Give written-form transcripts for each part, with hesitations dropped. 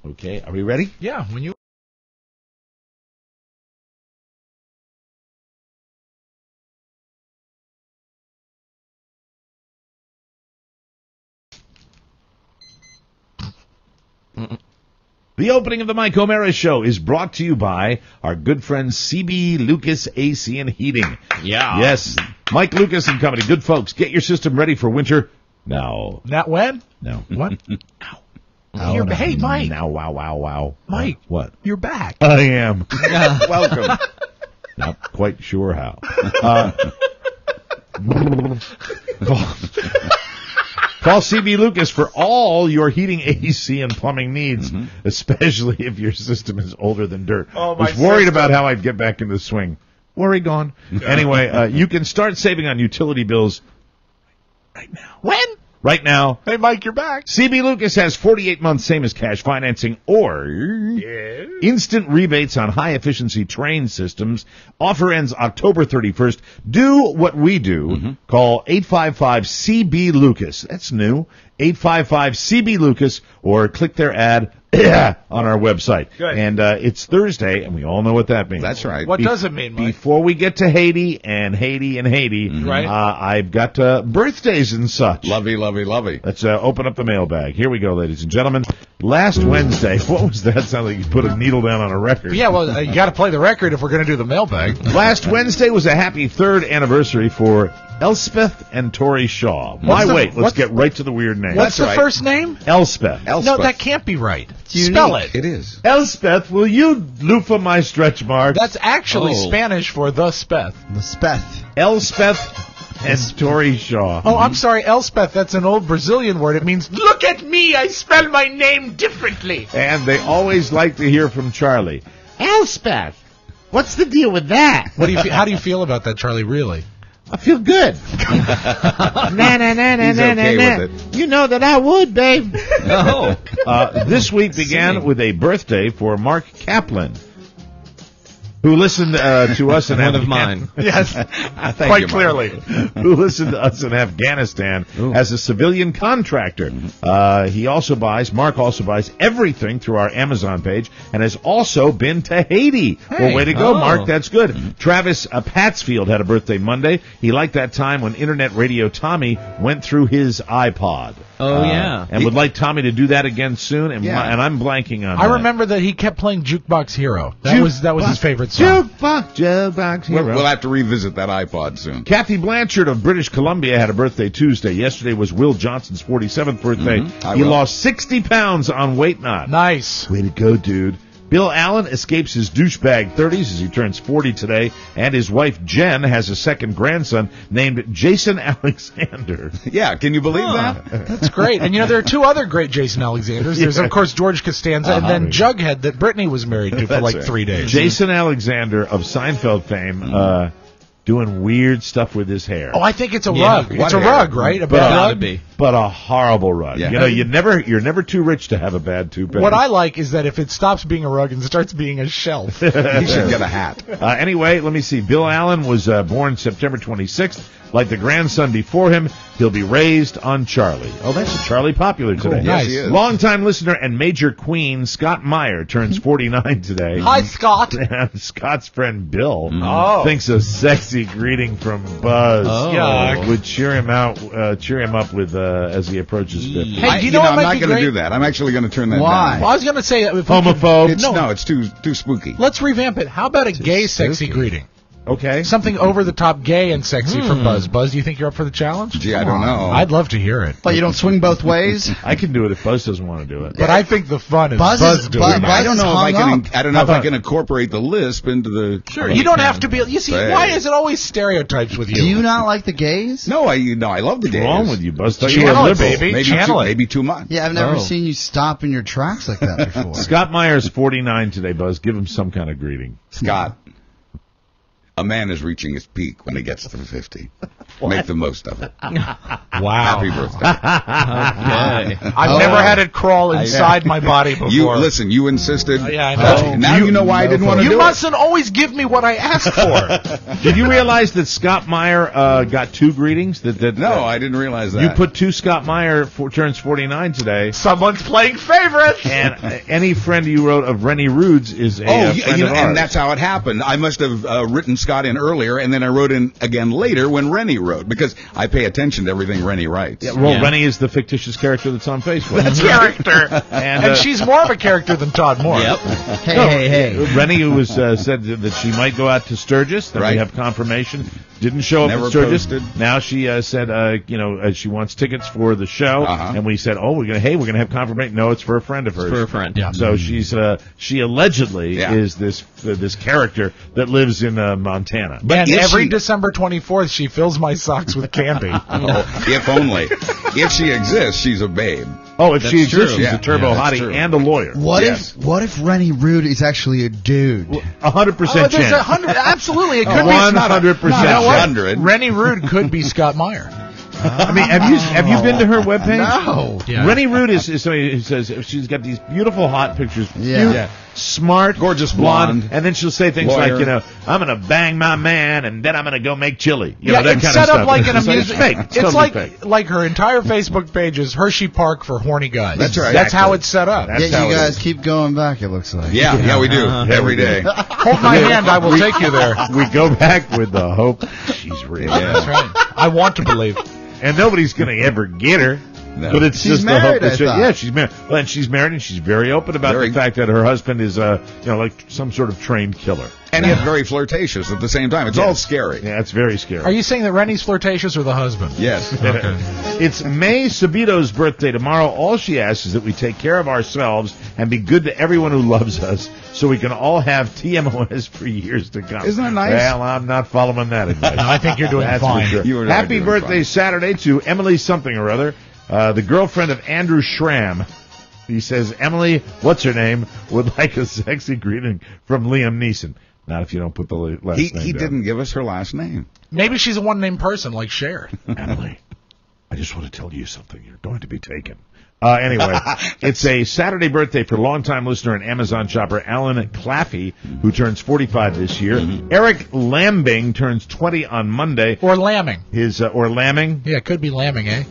Okay, are we ready? Yeah, when you... The opening of the Mike O'Mara Show is brought to you by our good friend CB Lucas AC and Heating. Yeah. Yes, Mike Lucas and Company. Good folks, get your system ready for winter now. Not when? No. What? Hey, Mike. Now, wow. Mike. What? You're back. I am. Welcome. Not quite sure how. Call CB Lucas for all your heating, AC, and plumbing needs, especially if your system is older than dirt. Oh, was worried about how I'd get back into the swing. Worry gone. Anyway, you can start saving on utility bills right now. When? Right now. Hey, Mike, you're back. CB Lucas has 48 months, same as cash financing, or instant rebates on high-efficiency train systems. Offer ends October 31st. Do what we do. Call 855-CB-LUCAS. That's new. 855-CB-LUCAS, or click their ad on our website. Good. And it's Thursday, and we all know what that means. That's right. What does it mean, Mike? Before we get to Haiti, Right. I've got birthdays and such. Lovey. Let's open up the mailbag. Here we go, ladies and gentlemen. Last Wednesday, what was that? Sounded like you put a needle down on a record. Yeah, well, you got to play the record if we're going to do the mailbag. Last Wednesday was a happy third anniversary for Elspeth and Tori Shaw. Let's get right to the weird name. What's the first name? Elspeth. No, that can't be right. Unique. Spell it. It is. Elspeth, will you loofah my stretch marks? That's actually Spanish for the Speth. The Speth. Elspeth and Tori Shaw. Oh, I'm sorry, Elspeth. That's an old Brazilian word. It means, look at me, I spell my name differently. And they always like to hear from Charlie. Elspeth, what's the deal with that? How do you feel about that, Charlie, really? I feel good. He's okay with it. You know that I would, babe. No. This week began with a birthday for Mark Kaplan, who listened to us in One of mine. Yes, Thank quite you, clearly. who listened to us in Afghanistan as a civilian contractor. Mark also buys everything through our Amazon page and has also been to Haiti. Well, way to go, Mark. That's good. Travis Patsfield had a birthday Monday. He liked that time when Internet Radio Tommy went through his iPod. Oh, yeah. And would like Tommy to do that again soon, and I'm blanking on that. I remember that he kept playing Jukebox Hero. That was his favorite song. Jukebox Hero. We'll have to revisit that iPod soon. Kathy Blanchard of British Columbia had a birthday Tuesday. Yesterday was Will Johnson's 47th birthday. He lost 60 pounds on Weight Not. Nice. Way to go, dude. Bill Allen escapes his douchebag 30s as he turns 40 today, and his wife Jen has a second grandson named Jason Alexander. Yeah, can you believe that? That's great. And, there are two other great Jason Alexanders. There's, of course, George Costanza, and then Jughead that Brittany was married to for like 3 days. Jason Alexander of Seinfeld fame, doing weird stuff with his hair. Oh, I think it's a rug. It's a rug, right? A bad Gotta rug? be. But a horrible rug. Yeah. You're never too rich to have a bad toupee. What I like is that if it stops being a rug and starts being a shelf. He should get a hat. Anyway, let me see. Bill Allen was born September 26th. Like the grandson before him, he'll be raised on Charlie. Oh, that's a Charlie Popular today. Yes, he is. Longtime listener and major queen Scott Meyer turns 49 today. Hi, Scott. Scott's friend Bill thinks a sexy greeting from Buzz Yuck. would cheer him up with as he approaches 50. Hey, do you know what I'm might not be going to great? do that. I'm actually going to turn that Why? down. Well, I was going to say, if we could- Homophobe. It's too spooky. let's revamp it. How about a gay sexy greeting? Okay. Something over the top gay and sexy from Buzz. Buzz, do you think you're up for the challenge? Gee, I don't know. I'd love to hear it. But you don't swing both ways? I can do it if Buzz doesn't want to do it. But I think the fun is Buzz Buzz, is- doing Buzz- it. I don't know if I hung can. up. I don't know if I can incorporate the lisp into the. Sure, you don't have to be. You see, Hey. why is it always stereotypes with you? Do you not like the gays? No, I love the What's gays. wrong with you, Buzz? Thought you were Channel it, liberal. baby. Maybe Channel it. maybe too much. Yeah, I've never seen you stop in your tracks like that before. Scott Meyer's 49 today, Buzz. Give him some kind of greeting. Scott. A man is reaching his peak when he gets to 50. Make the most of it. Wow. Happy birthday. I've never had it crawl inside my body before. You insisted. Yeah, I know. Now you know why I didn't want to do it. You mustn't always give me what I asked for. Did you realize that Scott Meyer got 2 greetings? No, I didn't realize that. You put 2 Scott Meyer turns 49 today. Someone's playing favorites. And any friend you wrote of Rennie Rude's is a friend of ours. And that's how it happened. I must have written Scott in earlier, and then I wrote in again later when Rennie wrote, because I pay attention to everything Rennie writes. Yeah, well, Rennie is the fictitious character that's on Facebook. That's character. And she's more of a character than Todd Moore. Yep. Hey. Rennie, who was said that she might go out to Sturgis, then we have confirmation. Didn't show up Never at Sturgis. posted. Now she said, she wants tickets for the show, and we said, we're gonna have confirmation. No, it's for a friend of hers. For a friend. Yeah. So she allegedly is this character that lives in Montana. And every December 24th, she fills my socks with candy. If only. If she exists, she's a babe. Oh, if she exists, true. she's a turbo hottie and a lawyer. What Yes. if Rennie Rude is actually a dude? 100% There's chance. absolutely. It could be 100% You know what? 100. Rennie Rude could be Scott Meyer. I mean, have you been to her webpage? No. Yeah. Rennie Rude is somebody who says she's got these beautiful hot pictures, Yeah. cute, smart, Gorgeous blonde, blonde. and then she'll say things Lawyer. like, I'm going to bang my man, and then I'm going to go make chili. You know, that it's kind set of up stuff. like an It's amusement. fake. It's totally like fake. her entire Facebook page is Hershey Park for horny guys. That's right. That's how it's set up. That's Yeah, how you it guys is. keep going back, it looks like. Yeah, we do. Every day. Hold my hand, I will take you there. We go back with the hope she's real. That's right. I want to believe. And nobody's going to ever get her. No. But it's She's just married, the hope I that thought. yeah, she's married. Well, and she's married, and she's very open about the fact that her husband is, like some sort of trained killer. And yet very flirtatious at the same time. It's all scary. Yeah, it's very scary. Are you saying that Rennie's flirtatious or the husband? Yes. It's May Sabito's birthday tomorrow. All she asks is that we take care of ourselves and be good to everyone who loves us, so we can all have TMOS for years to come. Isn't that nice? Well, I'm not following that advice. I think you're doing That's fine. for sure. You are Happy doing birthday fine. Saturday to Emily something or other, the girlfriend of Andrew Schramm. He says, Emily, what's her name, would like a sexy greeting from Liam Neeson. Not if you don't put the last name He down. didn't give us her last name. Maybe she's a one-name person like Cher. Emily, I just want to tell you something. You're going to be taken. Anyway, it's a Saturday birthday for longtime listener and Amazon shopper Alan Claffey, who turns 45 this year. Eric Lambing turns 20 on Monday. Or lambing. Or Lambing. Yeah, it could be lambing, eh?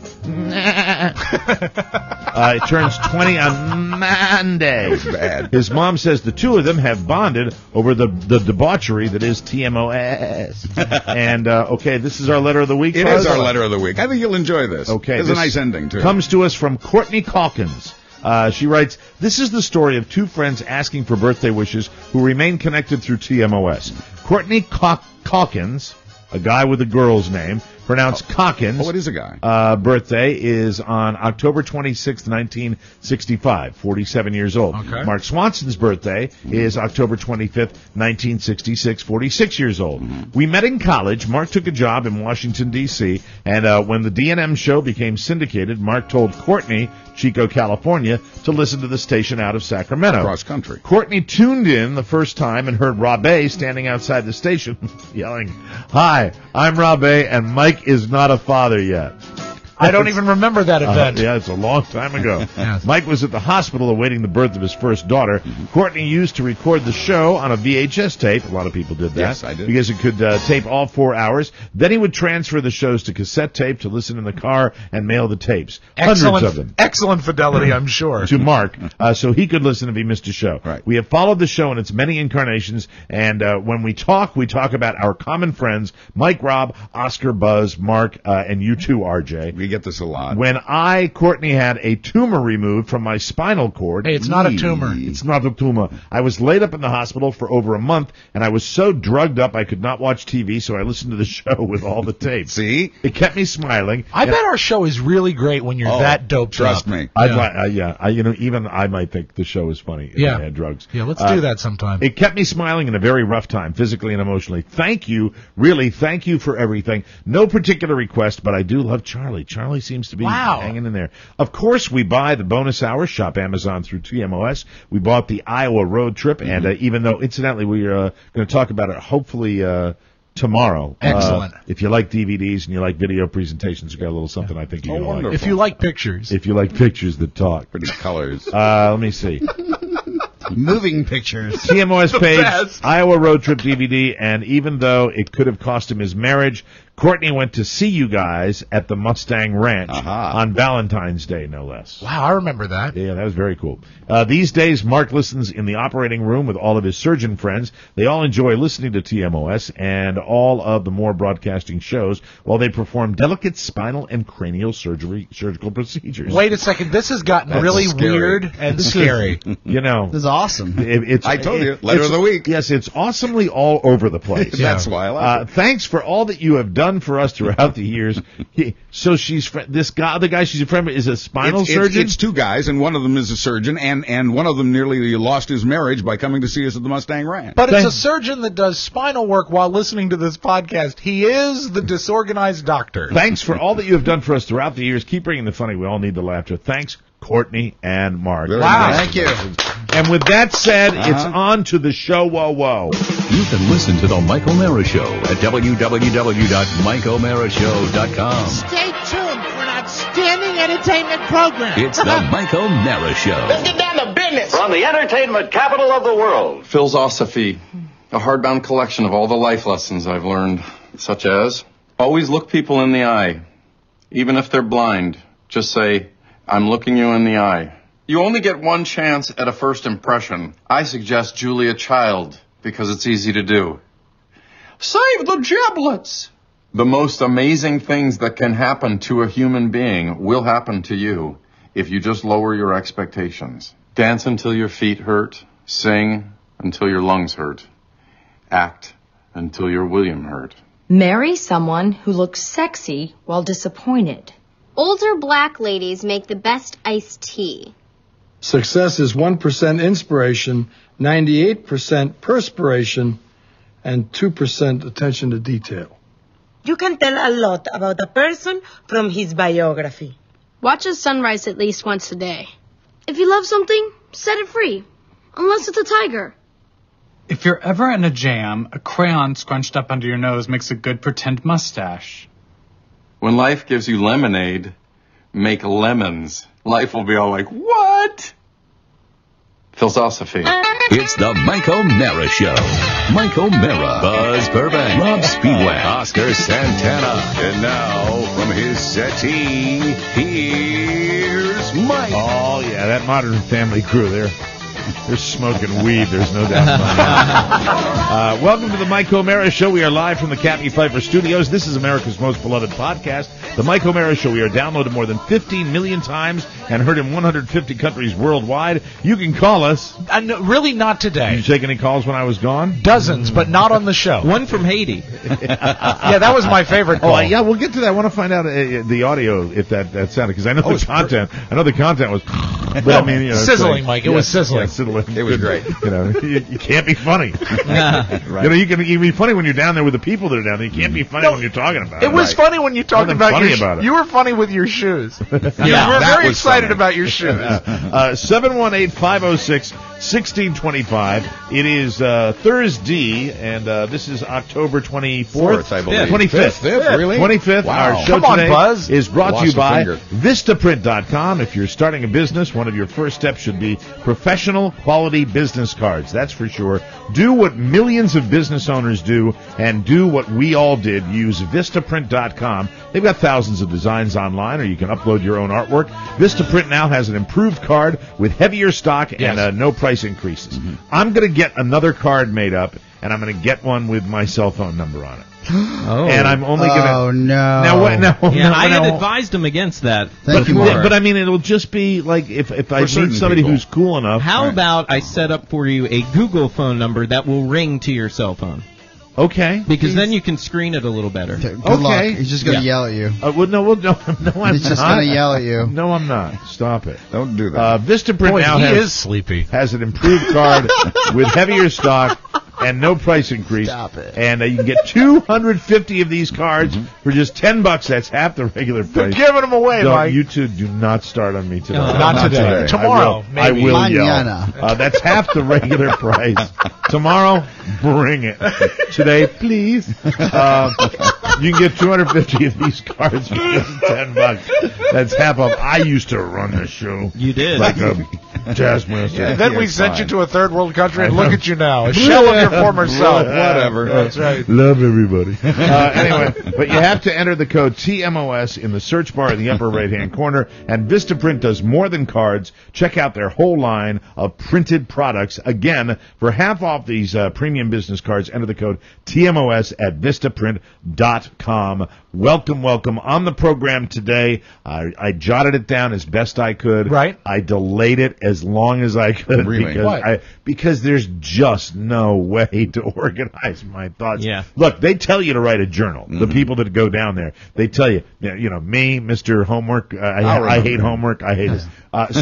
It turns 20 on Monday. Bad. His mom says the two of them have bonded over the debauchery that is TMOS. And, okay, this is our letter of the week. It Buzz? is our letter of the week. I think you'll enjoy this. Okay. It's a nice ending, too. Comes to us from Courtney Calkins. She writes, this is the story of two friends asking for birthday wishes who remain connected through TMOS. Courtney Calkins, a guy with a girl's name, pronounced Calkins. Oh, it is a guy. Birthday is on October 26th, 1965, 47 years old. Okay. Mark Swanson's birthday is October 25th, 1966, 46 years old. We met in college. Mark took a job in Washington, D.C., and when the D&M show became syndicated, Mark told Courtney, Chico, California, to listen to the station out of Sacramento. Cross country. Courtney tuned in the first time and heard Rabe standing outside the station yelling, "Hi, I'm Rabe, and Mike is not a father yet." I don't even remember that event. Yeah, it's a long time ago. Yes. Mike was at the hospital awaiting the birth of his first daughter. Courtney used to record the show on a VHS tape. A lot of people did that. Yes, I did. Because it could tape all 4 hours. Then he would transfer the shows to cassette tape to listen in the car and mail the tapes. Hundreds of them. Excellent fidelity, I'm sure. To Mark, so he could listen if he missed a show. Right. We have followed the show in its many incarnations, and when we talk about our common friends, Mike, Rob, Oscar, Buzz, Mark, and you too, RJ. We get this a lot. When Courtney, had a tumor removed from my spinal cord. Hey, it's not a tumor. It's not a tumor. I was laid up in the hospital for over a month, and I was so drugged up I could not watch TV, so I listened to the show with all the tapes. See? It kept me smiling. I bet our show is really great when you're that doped trust up. me. Even I might think the show is funny if I had drugs. Yeah, let's do that sometime. It kept me smiling in a very rough time, physically and emotionally. Thank you, really, thank you for everything. No particular request, but I do love Charlie. Charlie seems to be hanging in there. Of course, we buy the bonus hours, shop Amazon through TMOS. We bought the Iowa road trip, and even though, incidentally, we are going to talk about it, hopefully tomorrow. Excellent. If you like DVDs and you like video presentations, we got a little something I think you're going to like. If you like pictures. If you like pictures that talk. Pretty colors. Let me see. Moving pictures. TMOS page, best. Iowa road trip DVD, and even though it could have cost him his marriage, Courtney went to see you guys at the Mustang Ranch on Valentine's Day, no less. Wow, I remember that. Yeah, that was very cool. These days, Mark listens in the operating room with all of his surgeon friends. They all enjoy listening to TMOS and all of the more broadcasting shows while they perform delicate spinal and cranial surgical procedures. Wait a second. This has gotten really scary. weird and scary. You know, This is awesome. I told you, letter of the week. Yes, it's awesomely all over the place. That's why I like it. Thanks for all that you have done for us throughout the years. So she's this guy, the guy she's a friend with, is a spinal surgeon. It's two guys, and one of them is a surgeon, and one of them nearly lost his marriage by coming to see us at the Mustang Ranch. But it's a surgeon that does spinal work while listening to this podcast. He is the disorganized doctor. Thanks for all that you have done for us throughout the years. Keep bringing the funny. We all need the laughter. Thanks, Courtney and Mark. Wow. Thank you. And with that said, it's on to the show. Whoa, whoa. You can listen to The Mike O'Mara Show at www.mikeomarashow.com. Stay tuned for an outstanding entertainment program. It's The Mike O'Mara Show. Let's get down to business. From the entertainment capital of the world. Philosophy, a hardbound collection of all the life lessons I've learned, such as always look people in the eye. Even if they're blind, just say, I'm looking you in the eye. You only get one chance at a first impression. I suggest Julia Child, because it's easy to do. Save the giblets! The most amazing things that can happen to a human being will happen to you if you just lower your expectations. Dance until your feet hurt. Sing until your lungs hurt. Act until your William hurt. Marry someone who looks sexy while disappointed. Older black ladies make the best iced tea. Success is 1% inspiration, 98% perspiration, and 2% attention to detail. You can tell a lot about a person from his biography. Watch a sunrise at least once a day. If you love something, set it free. Unless it's a tiger. If you're ever in a jam, a crayon scrunched up under your nose makes a good pretend mustache. When life gives you lemonade, make lemons. Life will be all like, what? Philosophy. It's the Mike O'Mara Show. Mike O'Mara, Buzz Burbank, Rob Speedway, Oscar Santana. And now, from his settee, here's Mike. Oh, yeah, that Modern Family crew there. They're smoking weed, there's no doubt about that. Welcome to the Mike O'Mara Show. We are live from the Kathy Pfeiffer Studios. This is America's most beloved podcast, the Mike O'Mara Show. We are downloaded more than 15 million times and heard in 150 countries worldwide. You can call us. No, really not today. Did you take any calls when I was gone? Dozens, but not on the show. One from Haiti. Yeah, that was my favorite call. Oh, yeah, we'll get to that. I want to find out the audio, if that sounded, because I know the content. I know the content was, but I mean, you know, sizzling, Mike. It was sizzling. Yeah, it was great. You know, you can't be funny. Right. You know, you can be funny when you're down there with the people that are down there. You can't be funny when you're talking about it. It was funny when you talked about funny your about it. You were funny with your shoes. You were very excited about your shoes. 718-506-1625. It is Thursday, and this is October 24th, I believe. 25th. Really? 25th. Wow. Our show Come on, today Buzz. is brought to you by finger. Vistaprint.com. If you're starting a business, one of your first steps should be professional quality business cards. That's for sure. Do what millions of business owners do, and do what we all did. Use Vistaprint.com. They've got thousands of designs online, or you can upload your own artwork. Vistaprint now has an improved card with heavier stock and no price increases. I'm going to get another card made up, and I'm going to get one with my cell phone number on it. Oh. And I'm only going to... Oh, no. Now, what? No, Yeah, I had no. advised him against that. Thank you, Mark. But I mean, it'll just be like if I certain meet somebody people. who's cool enough. How about I set up for you a Google phone number that will ring to your cell phone? Okay. Because then you can screen it a little better. Good luck. He's just going to yell at you. No, I'm He's just not. going to yell at you. No, I'm not. Stop it. Don't do that. Vistaprint Boy, now he has is sleepy. has an improved card with heavier stock and no price increase. Stop it. And you can get 250 of these cards for just $10. That's half the regular They're price. giving them away, Don't- Mike. You two do not start on me today. Not today. Tomorrow, I maybe. will yell. Mañana. That's half the regular price. Tomorrow, bring it. Today, please. You can get 250 of these cards for just $10. That's half of. I used to run the show. You did. Like a jazz master. And then we sent you to a third world country, and I look know. at you now, a shell of your former self. Whatever. That's right. Love everybody. Anyway, but you have to enter the code TMOS in the search bar in the upper right-hand corner, and Vistaprint does more than cards. Check out their whole line of printed products. Again, for half off these premium business cards, enter the code TMOS at Vistaprint.com. Welcome, welcome. On the program today, I jotted it down as best I could. Right. I delayed it as long as I could. Really? Because there's just no way to organize my thoughts. Yeah. Look, they tell you to write a journal. The people that go down there, they tell you, me, Mr. Homework, I hate homework, I hate this.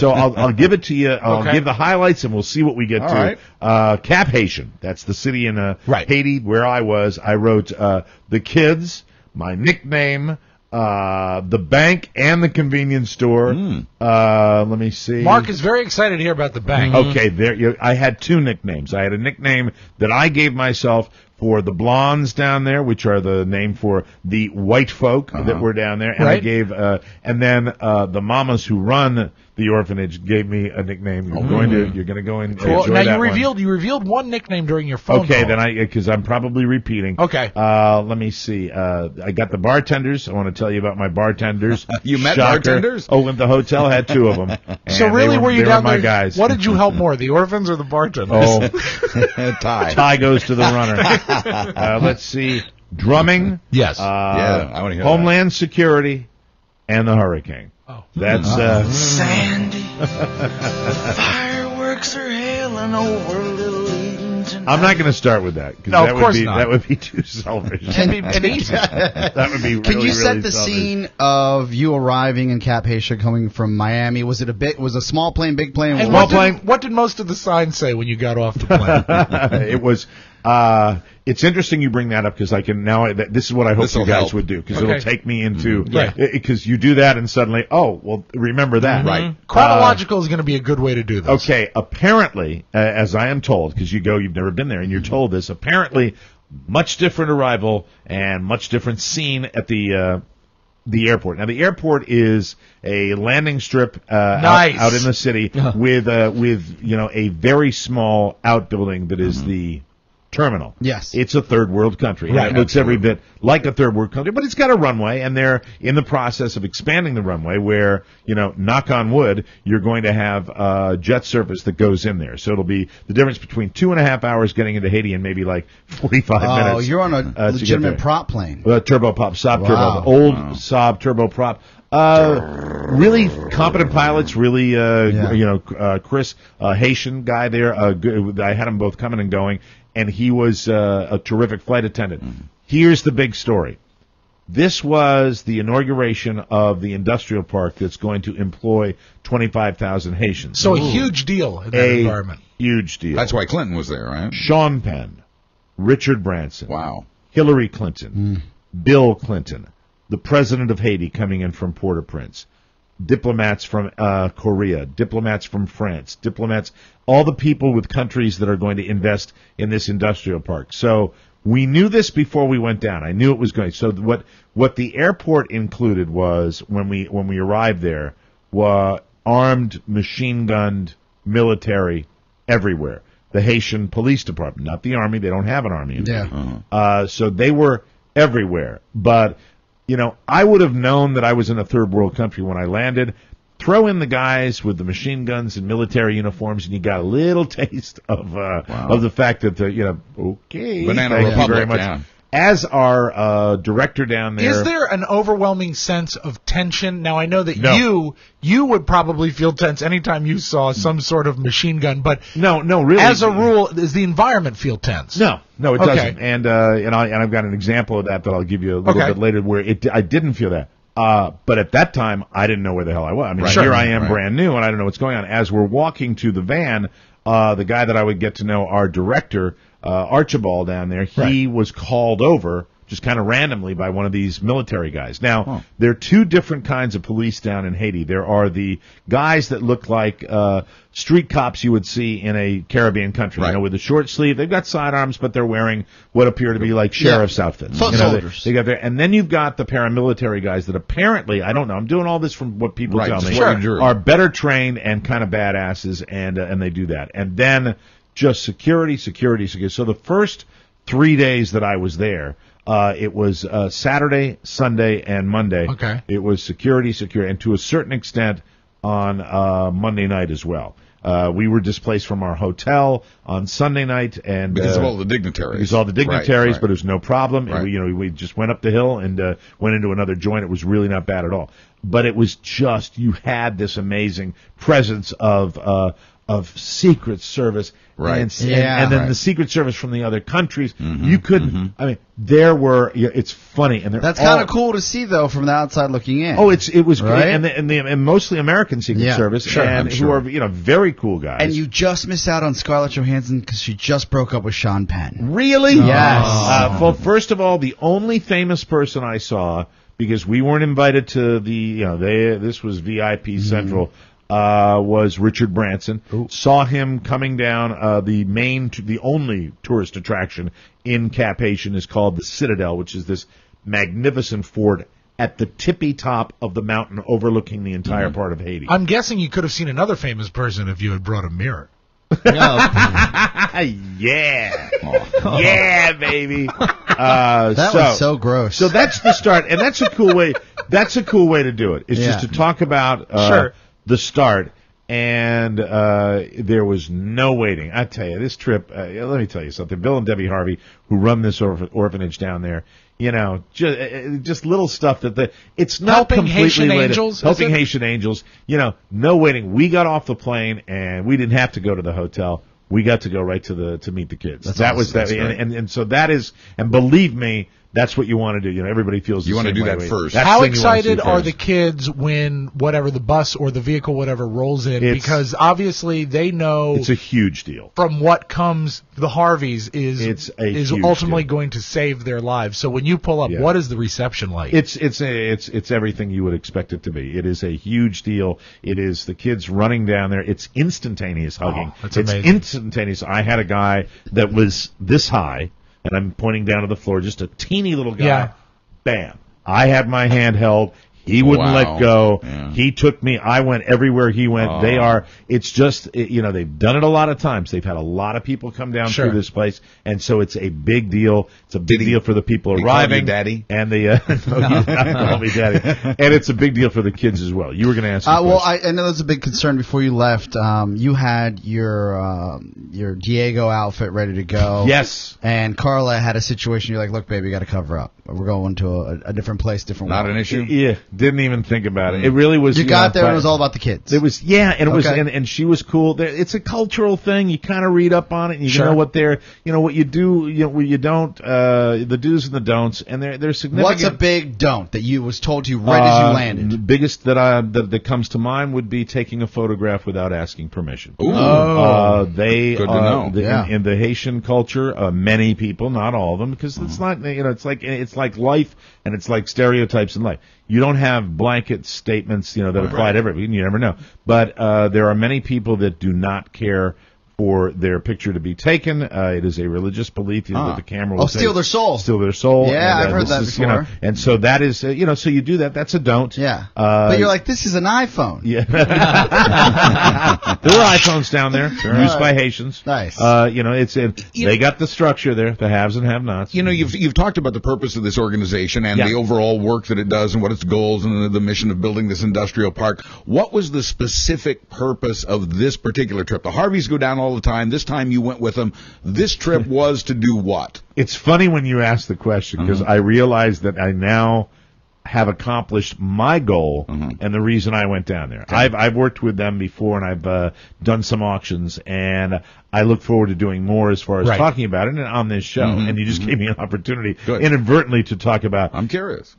So I'll give it to you. I'll give the highlights, and we'll see what we get to. right. Cap Haitian, that's the city in Haiti where I was. I wrote the kids, my nickname, the bank, and the convenience store. Let me see. Mark is very excited to hear about the bank. Okay, I had two nicknames. I had a nickname that I gave myself for the blondes down there, which are the name for the white folk that were down there, and I gave, and then the mamas who run the orphanage gave me a nickname. You're going to go in. Cool. Enjoy Now that you revealed one nickname during your phone Okay, call. then because I'm probably repeating. Okay. Let me see. I got the bartenders. I want to tell you about my bartenders. You met Shocker. bartenders? Oh, and the hotel had two of them. So really, were you they down were my there? guys. What did you help more, the orphans or the bartenders? Oh, Ty goes to the runner. Let's see. Drumming. Yes. I want to hear Homeland Security and the Hurricane. Oh. That's Sandy, fireworks are hailing over Little Eden tonight. I'm not going to start with that because No, of course not. that would be too selfish. And easy. That would be. Can really, you set really the selfish. scene of you arriving in Cap Haitian coming from Miami? Was it a small plane, big plane? And Small plane. what did most of the signs say when you got off the plane? It was. It's interesting you bring that up because I can now. This is what I hope you guys would do because it'll take me into because you do that and suddenly remember that right. Chronological is going to be a good way to do this. Okay, apparently, as I am told, because you've never been there, and you're told this. Apparently, much different arrival and much different scene at the airport. Now, the airport is a landing strip out in the city with a very small outbuilding that is the terminal. Yes. It's a third world country. Right, And it looks every bit like a third world country, but it's got a runway, and they're in the process of expanding the runway where, knock on wood, you're going to have jet service that goes in there. So it'll be the difference between 2.5 hours getting into Haiti and maybe like 45 minutes. Oh, you're on a legitimate prop plane. Turboprop, Saab Wow. Turbo, the old Saab turboprop. Really competent pilots, really, Chris, Haitian guy there, I had them both coming and going, and he was a terrific flight attendant. Here's the big story. This was the inauguration of the industrial park that's going to employ 25,000 Haitians. So a huge deal in that environment. Huge deal. That's why Clinton was there, right? Sean Penn, Richard Branson, Wow. Hillary Clinton, Bill Clinton, the president of Haiti coming in from Port-au-Prince, diplomats from Korea, diplomats from France, all the people with countries that are going to invest in this industrial park. So we knew this before we went down. I knew it was going. So what the airport included was when we arrived there, armed, machine-gunned military everywhere. The Haitian police department, not the army. They don't have an army in Haiti. So they were everywhere. But I would have known that I was in a third world country when I landed. Throw in the guys with the machine guns and military uniforms, and you got a little taste of the fact that okay, Banana thank Republic, you very much. yeah. As our director down there, Is there an overwhelming sense of tension? Now, I know that you would probably feel tense anytime you saw some sort of machine gun, but no, really. As a rule, does the environment feel tense? No, it doesn't. And I've got an example of that I'll give you a little bit later, where I didn't feel that. But at that time, I didn't know where the hell I was. I mean, here I am, brand new, and I don't know what's going on. As we're walking to the van, the guy that I would get to know, our director, Archibald down there, he was called over just kind of randomly by one of these military guys. Now, there are two different kinds of police down in Haiti. There are the guys that look like street cops you would see in a Caribbean country, with a short sleeve. They've got sidearms, but they're wearing what appear to be like sheriff's outfits. Foot soldiers. They got there, and then you've got the paramilitary guys that apparently, I don't know, I'm doing all this from what people tell me, are better trained and kind of badasses, and they do that. And then just security. So the first 3 days that I was there, it was Saturday, Sunday, and Monday. Okay. It was security, and to a certain extent on Monday night as well. We were displaced from our hotel on Sunday night, and because of all the dignitaries. Because all the dignitaries, right. but it was no problem. Right. And we just went up the hill and went into another joint. It was really not bad at all. But it was just, you had this amazing presence of Secret Service, right? And then the Secret Service from the other countries. You couldn't. I mean, there were. It's funny, and that's kind of cool to see, though, from the outside looking in. Oh, it was right? great, and mostly American Secret Service, who are very cool guys. And you just missed out on Scarlett Johansson because she just broke up with Sean Penn. Really? Yes. Well, first of all, the only famous person I saw, because we weren't invited to this was VIP Central. Was Richard Branson. Saw him coming down the only tourist attraction in Cap Haitian is called the Citadel, which is this magnificent fort at the tippy top of the mountain overlooking the entire part of Haiti. I'm guessing you could have seen another famous person if you had brought a mirror. Yeah, baby. That was so gross. So that's the start, and that's a cool way. That's a cool way to do it. It's just to talk about the start, and there was no waiting. I tell you, this trip. Let me tell you something. Bill and Debbie Harvey, who run this orphanage down there, just little stuff it's not helping completely Haitian related. Angels. Helping Haitian Angels. No waiting. We got off the plane and we didn't have to go to the hotel. We got to go right to meet the kids. That was that, and so that is. And believe me, that's what you want to do. Everybody feels you want to do that way. first. How excited are the kids when whatever the bus or the vehicle, whatever, rolls in? Because obviously they know it's a huge deal. From what comes, the Harveys is ultimately deal. Going to save their lives. So when you pull up, what is the reception like? It's everything you would expect it to be. It is a huge deal. It is the kids running down there. It's instantaneous hugging. That's it's amazing. Instantaneous. I had a guy that was this high. And I'm pointing down to the floor, just a teeny little guy. Yeah. Bam. I had my hand held. He wouldn't let go. Yeah. He took me. I went everywhere he went. It's just, they've done it a lot of times. They've had a lot of people come down through this place. And so it's a big deal. It's a big deal for the people arriving. You daddy? And call me daddy. And it's a big deal for the kids as well. You were going to ask well, I know that's a big concern before you left. You had your Diego outfit ready to go. Yes. And Carla had a situation. You're like, look, baby, you got to cover up. We're going to a different place, different Not way. an issue? Yeah. Didn't even think about it. It really was. You got there and it was all about the kids. It was, and it was, and she was cool. It's a cultural thing. You kind of read up on it, and you know what what you do, what you don't, the do's and the don'ts, and they're significant. What's a big don't that you was told to you right as you landed? The biggest that comes to mind would be taking a photograph without asking permission. Ooh. They good to know. In the Haitian culture, many people, not all of them, because it's not, it's like life, and it's like stereotypes in life. You don't have blanket statements, that apply to everybody. You never know. But there are many people that do not care for their picture to be taken. It is a religious belief that the camera will steal their soul. Steal their soul. Yeah, I've heard that before. And so that is, so you do that. That's a don't. Yeah. But you're like, this is an iPhone. Yeah. There are iPhones down there used by Haitians. Nice. They got the structure there, the haves and have-nots. You've talked about the purpose of this organization and the overall work that it does and what its goals and the mission of building this industrial park. What was the specific purpose of this particular trip? The Harveys go down all the time. This time you went with them. This trip was to do what? It's funny when you ask the question because I realize that I now have accomplished my goal and the reason I went down there. Okay. I've worked with them before and I've done some auctions and I look forward to doing more as far as talking about it on this show. And you just gave me an opportunity inadvertently to talk about. I'm curious.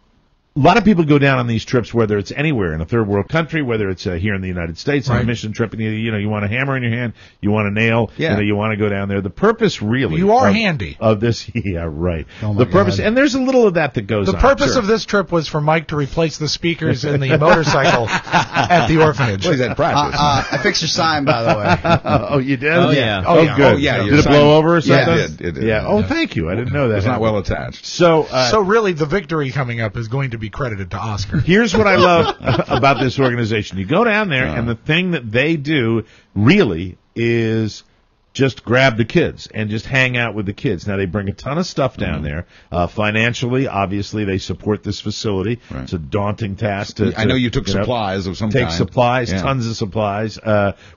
a lot of people go down on these trips, whether it's anywhere in a third world country, whether it's here in the United States on a mission trip, and you want a hammer in your hand, you want a nail, you want to go down there. The purpose really handy of this, right. Oh the purpose, God. and there's a little of that goes on. The purpose of this trip was for Mike to replace the speakers in the motorcycle at the orphanage. Well, he's at practice. I fixed your sign, by the way. Oh, you did? Oh, yeah. Oh, good. Oh, yeah. Did it blow over or something? Yeah, it did. Yeah. Oh, thank you. I didn't know that. It's not well attached. So really, the victory coming up is going to be credited to Oscar. Here's what I love about this organization. You go down there, and the thing that they do really is just grab the kids and just hang out with the kids. Now, they bring a ton of stuff down there. Financially, obviously, they support this facility. Right. It's a daunting task to I know you took supplies of some kind. Take supplies, tons of supplies.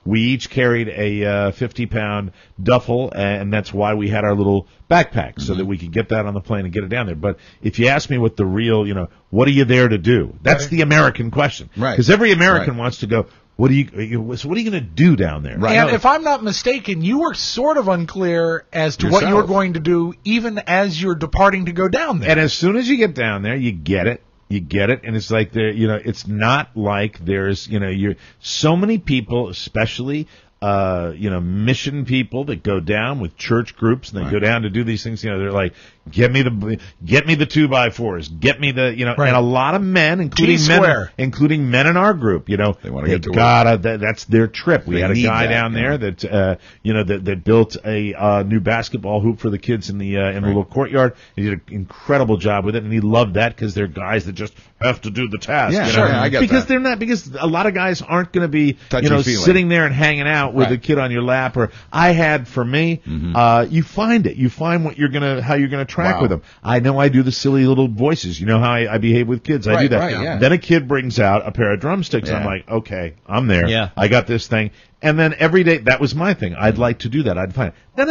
We each carried a 50-pound duffel, and that's why we had our little backpack, so that we could get that on the plane and get it down there. But if you ask me what the real, what are you there to do? That's the American question. Right. Because every American wants to go, what are you going to do down there? Right. And if I'm not mistaken, you were sort of unclear as to what you were going to do, even as you're departing to go down there. And as soon as you get down there, you get it. And it's like it's not like there's, you're so many people, especially mission people that go down with church groups and they go down to do these things. They're like, get me the 2x4s, get me the, and a lot of men, including men in our group, they want to get to work. That's their trip. We had a guy down there that, that built a new basketball hoop for the kids in the little courtyard. He did an incredible job with it, and he loved that because they're guys that just have to do the task. Yeah, sure. I get because that. they're not, because a lot of guys aren't going to be, sitting there and hanging out with a kid on your lap. Or I had, for me, you find it. You find how you're going to track with them. I know I do the silly little voices. You know how I behave with kids. I do that. Right, yeah. Then a kid brings out a pair of drumsticks. I'm like, okay, I'm there. Yeah. I got this thing. And then every day, that was my thing. I'd like to do that. I'd find it. Then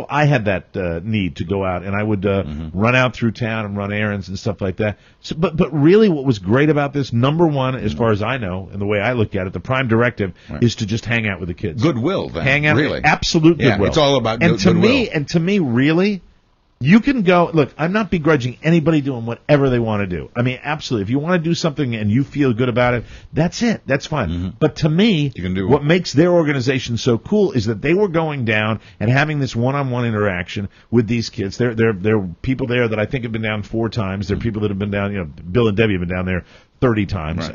I had that need to go out, and I would run out through town and run errands and stuff like that. So, but really, what was great about this, number one, as far as I know, and the way I look at it, the prime directive is to just hang out with the kids. Goodwill, then. Hang out, really. Absolute goodwill. It's all about goodwill. And to me, really, you can go, look, I'm not begrudging anybody doing whatever they want to do. I mean, absolutely. If you want to do something and you feel good about it, that's it. That's fine. But to me, what makes their organization so cool is that they were going down and having this one-on-one interaction with these kids. There are people there that I think have been down 4 times. There are people that have been down, Bill and Debbie have been down there 30 times,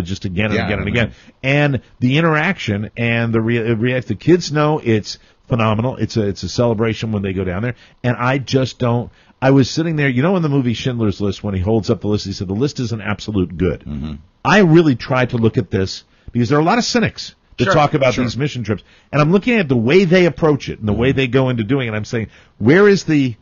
just again and again and again. And the interaction and the kids know it's phenomenal. It's a celebration when they go down there. And I just don't. I was sitting there, in the movie Schindler's List, when he holds up the list, he said the list is an absolute good. I really tried to look at this because there are a lot of cynics that talk about these mission trips, and I'm looking at the way they approach it and the way they go into doing it. I'm saying, where's the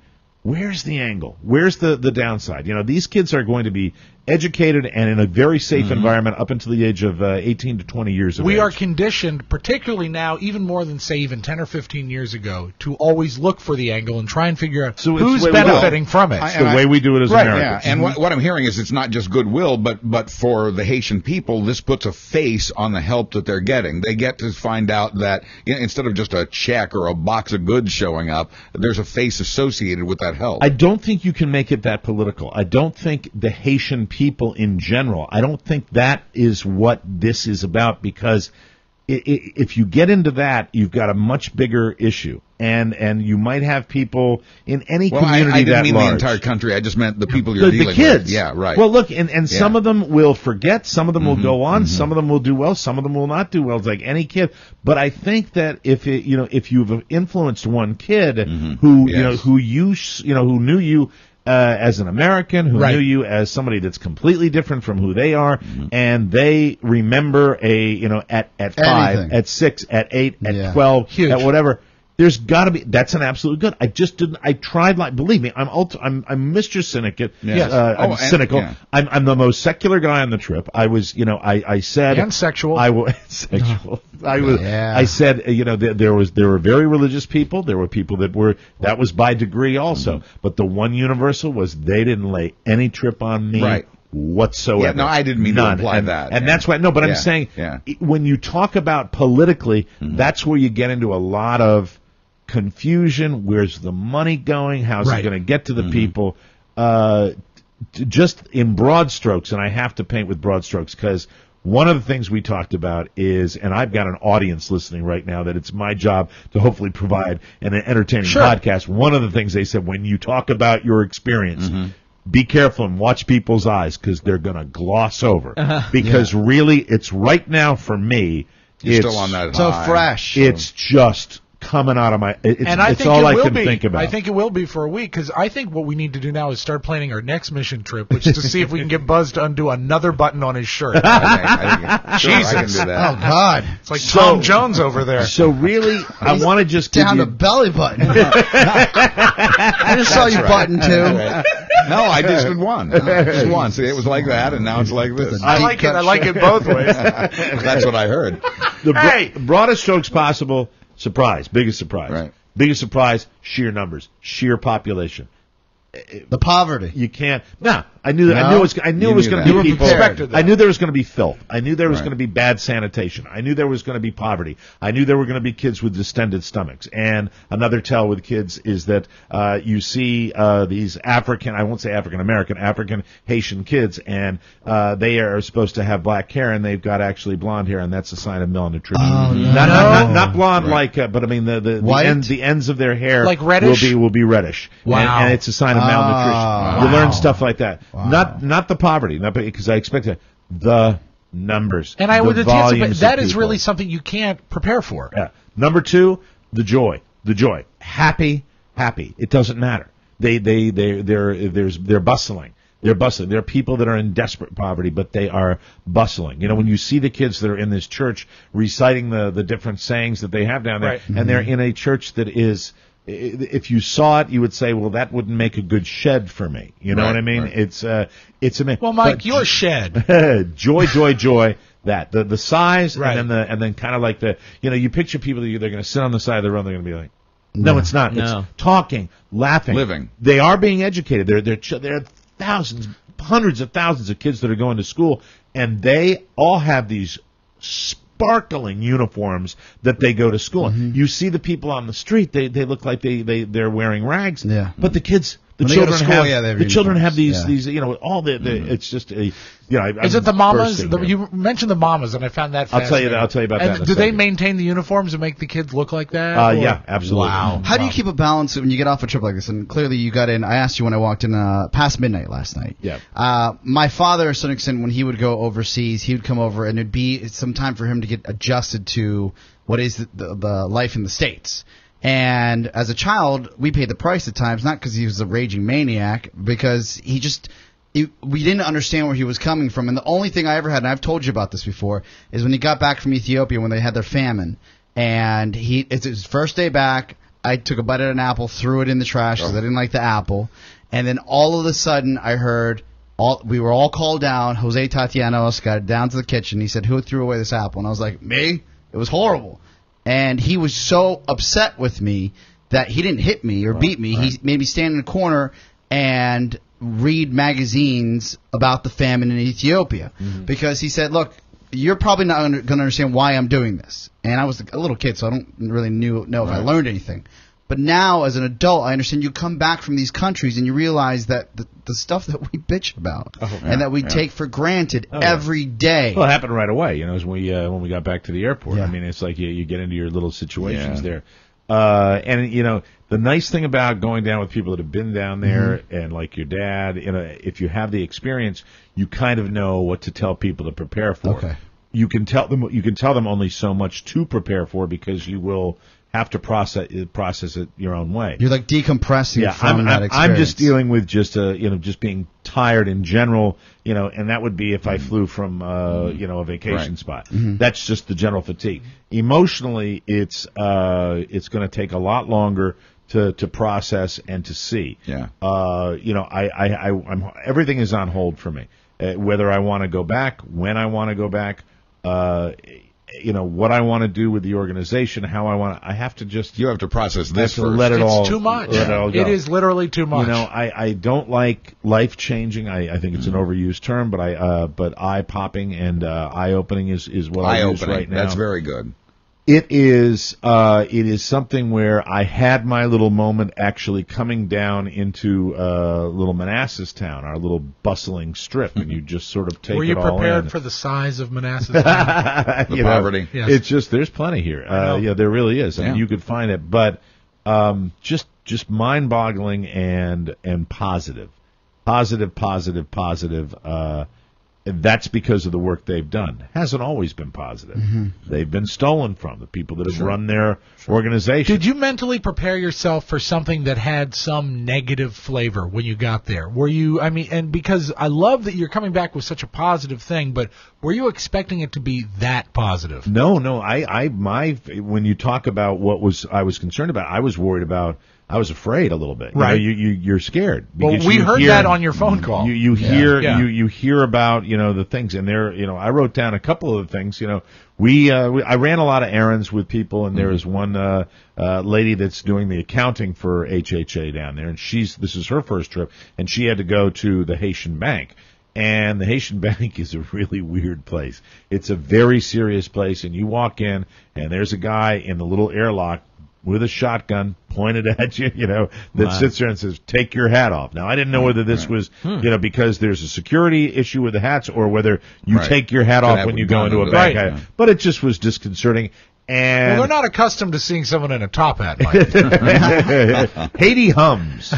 angle? Where's the downside? These kids are going to be educated and in a very safe environment up until the age of 18 to 20 years of age. We are conditioned, particularly now, even more than, say, even 10 or 15 years ago, to always look for the angle and try and figure out who's benefiting from it. It's the way we do it as Americans. Yeah. And what I'm hearing is it's not just goodwill, but for the Haitian people, this puts a face on the help that they're getting. They get to find out that instead of just a check or a box of goods showing up, there's a face associated with that help. I don't think you can make it that political. I don't think the Haitian people in general, I don't think that is what this is about, because if you get into that, you've got a much bigger issue. And you might have people in any community I didn't mean large. the entire country. I just meant the people you're dealing with. The kids. With. Yeah, right. Well, look, and some of them will forget. Some of them will go on. Some of them will do well. Some of them will not do well. It's like any kid. But I think that if you've influenced one kid who knew you as an American, who knew you as somebody that's completely different from who they are, and they remember at 5, at 6, at 8, at 12, at whatever. There's got to be. That's an absolute good. I just didn't. I tried. Believe me, I'm Mr. Cynic. Yes. I'm cynical. Yeah. I'm the most secular guy on the trip. I was. I said. And sexual. I was sexual. I was. Yeah. I said. There were very religious people. There were people that was by degree also. But the one universal was they didn't lay any trip on me. Right. Whatsoever. Yeah, no, I didn't mean to imply that. And that's why. No, but I'm saying when you talk about politically, that's where you get into a lot of confusion. Where's the money going? How's it going to get to the people? just in broad strokes, and I have to paint with broad strokes because one of the things we talked about is, and I've got an audience listening right now that it's my job to hopefully provide an entertaining podcast. One of the things they said, when you talk about your experience, be careful and watch people's eyes because they're going to gloss over. Because really, it's right now for me, You're still on that so high. fresh. It's just coming out of my. And I it's think all it I will can be. think about. I think it will be for a week because I think what we need to do now is start planning our next mission trip, which is to see if we can get Buzz to undo another button on his shirt. Sure, I can do that. Oh God! It's like Tom Jones over there. So really, I want to just give Down you the belly button. I just saw you button too. No, I just did one. Just one. See, it was like that, and now it's like this. I like it. I like it both ways. That's what I heard. The broadest strokes possible. Surprise, biggest surprise. Right. Biggest surprise, sheer numbers, sheer population. The poverty. You can't. No, I knew it was going to be people. I knew there was going to be filth. I knew there was going to be bad sanitation. I knew there was going to be poverty. I knew there were going to be kids with distended stomachs. And another tell with kids is that you see these African, I won't say African American, African Haitian kids, and they are supposed to have black hair, and they've got actually blonde hair, and that's a sign of malnutrition. Oh, no. Not blonde but I mean the ends of their hair like reddish? will be reddish. Wow. And it's a sign of malnutrition. You learn stuff like that. Wow. Not the poverty, because I expected the numbers. And I would anticipate that is people. really something you can't prepare for. Yeah. Number two, the joy. Happy. It doesn't matter. They're bustling. They're bustling. There are people that are in desperate poverty, but they are bustling. You know, when you see the kids that are in this church reciting the different sayings that they have down there, and they're in a church that is, if you saw it, you would say, well, that wouldn't make a good shed for me. You know what I mean? It's amazing. Well, Mike, your shed. Joy. That the size, and then kind of like you picture people that they're going to sit on the side of the road. They're going to be like, no, it's not. No. It's talking, laughing, living. They are being educated. There are thousands, hundreds of thousands of kids that are going to school, and they all have these sparkling uniforms that they go to school in. You see the people on the street; they look like they're wearing rags. Yeah. But the kids. The When children they go to school, have they have the children have uniforms. these all the it's just Is it the mamas? You mentioned the mamas, and I found that fascinating. I'll tell you about that. And do they maintain the uniforms and make the kids look like that? Yeah, absolutely. Wow. How do you keep a balance when you get off a trip like this? And clearly you got in. I asked you when I walked in past midnight last night. Yeah. My father, to some extent, when he would go overseas, he would come over, and it'd be some time for him to get adjusted to what is the life in the States. And as a child, we paid the price at times, not because he was a raging maniac, because we didn't understand where he was coming from. And the only thing I ever had, and I've told you about this before, is when he got back from Ethiopia when they had their famine. And it's his first day back. I took a bite at an apple, threw it in the trash because I didn't like the apple. And then all of a sudden, I heard we were all called down. Jose Tatianos got down to the kitchen. He said, "Who threw away this apple?" And I was like, "Me." It was horrible. And he was so upset with me that he didn't hit me or beat me. He made me stand in a corner and read magazines about the famine in Ethiopia. Because he said, look, you're probably not going to understand why I'm doing this. And I was a little kid, so I don't really know if I learned anything. But now, as an adult, I understand you come back from these countries and you realize that the stuff that we bitch about and that we take for granted every day. Well, it happened right away, as when we got back to the airport. I mean, it's like you get into your little situations there. And, the nice thing about going down with people that have been down there and like your dad, if you have the experience, you kind of know what to tell people to prepare for. Okay. You can tell them only so much to prepare for because you will have to process it your own way. You're like decompressing from that experience. I'm just dealing with just being tired in general, and that would be if I flew from a vacation spot. That's just the general fatigue. Emotionally, it's going to take a lot longer to process and to see. Yeah. I'm everything is on hold for me. Whether I want to go back, when I want to go back, what I want to do with the organization, how I have to just... You have to process this first. Let it all... It's too much. Let it all go. It is literally too much. I don't like life-changing. I think it's an overused term, but eye-popping and eye-opening is what I use right now. That's very good. It is something where I had my little moment actually coming down into little Manassas town, our little bustling strip, and you just sort of take Were it you all in. prepared for the size of Manassas town? The poverty. Yes. It's just, there's plenty here. Yeah, there really is. I mean, you could find it, but just mind-boggling and positive. Positive. That's because of the work they've done. Hasn't always been positive. Mm-hmm. They've been stolen from the people that have run their organization. Did you mentally prepare yourself for something that had some negative flavor when you got there? Were you, I mean, and because I love that you're coming back with such a positive thing, but were you expecting it to be that positive? No. When you talk about I was concerned about, I was worried about, I was afraid a little bit. Right. You're scared. Well, we heard that on your phone call. You hear about, the things, and I wrote down a couple of the things, I ran a lot of errands with people, and there is one lady that's doing the accounting for HHA down there, and this is her first trip, and she had to go to the Haitian Bank. And the Haitian Bank is a really weird place. It's a very serious place, and you walk in, and there's a guy in the little airlock with a shotgun pointed at you, that sits there and says, "Take your hat off." Now, I didn't know whether this was, because there's a security issue with the hats, or whether you take your hat off when you go into a bank. Right. But it just was disconcerting. And Well, they're not accustomed to seeing someone in a top hat, Mike. Haiti hums.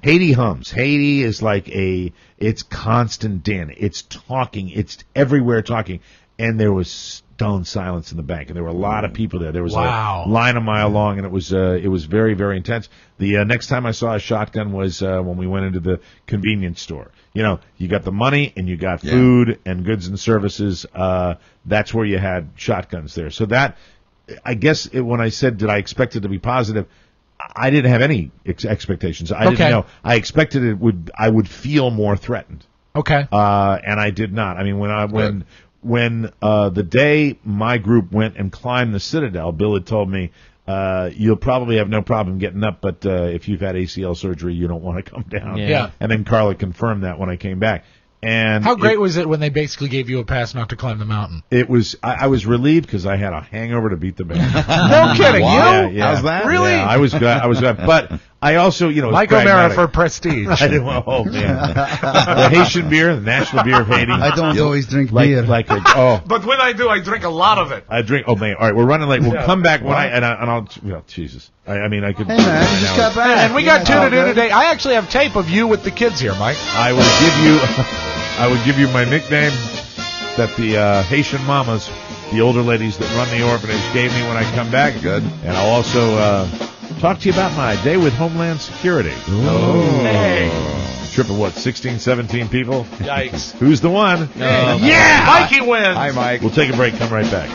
Haiti is like it's constant din. It's talking. It's everywhere talking. And there was stone silence in the bank, and there were a lot of people there. There was a line a mile long, and it was very, very intense. The next time I saw a shotgun was when we went into the convenience store. You got the money and you got food and goods and services. That's where you had shotguns there. So that, I guess, when I said, did I expect it to be positive, I didn't have any expectations. I didn't know. I expected I would feel more threatened. Okay. And I did not. I mean, when the day my group went and climbed the Citadel, Bill had told me, you'll probably have no problem getting up, but if you've had ACL surgery, you don't want to come down. Yeah. And then Carla confirmed that when I came back. And how great was it when they basically gave you a pass not to climb the mountain? It was. I was relieved because I had a hangover to beat the band. No kidding. Wow. You? Yeah. How's that? Really? Yeah, I was glad. But I also, Mike O'Mara for prestige. I didn't. Oh man, the Haitian beer, the national beer of Haiti. I don't always drink beer. But when I do, I drink a lot of it. I drink. Oh man. All right, we're running late. We'll come back when I'll. Well, Jesus. I mean, I could. Hey man, just got back. And we got two to do today. I actually have tape of you with the kids here, Mike. I would give you my nickname that the Haitian mamas, the older ladies that run the orphanage, gave me when I come back. Good. And I'll also talk to you about my day with Homeland Security. Oh. Hey. Trip of what, 16, 17 people? Yikes. Who's the one? Yeah! Mikey wins! Hi, Mike. We'll take a break. Come right back.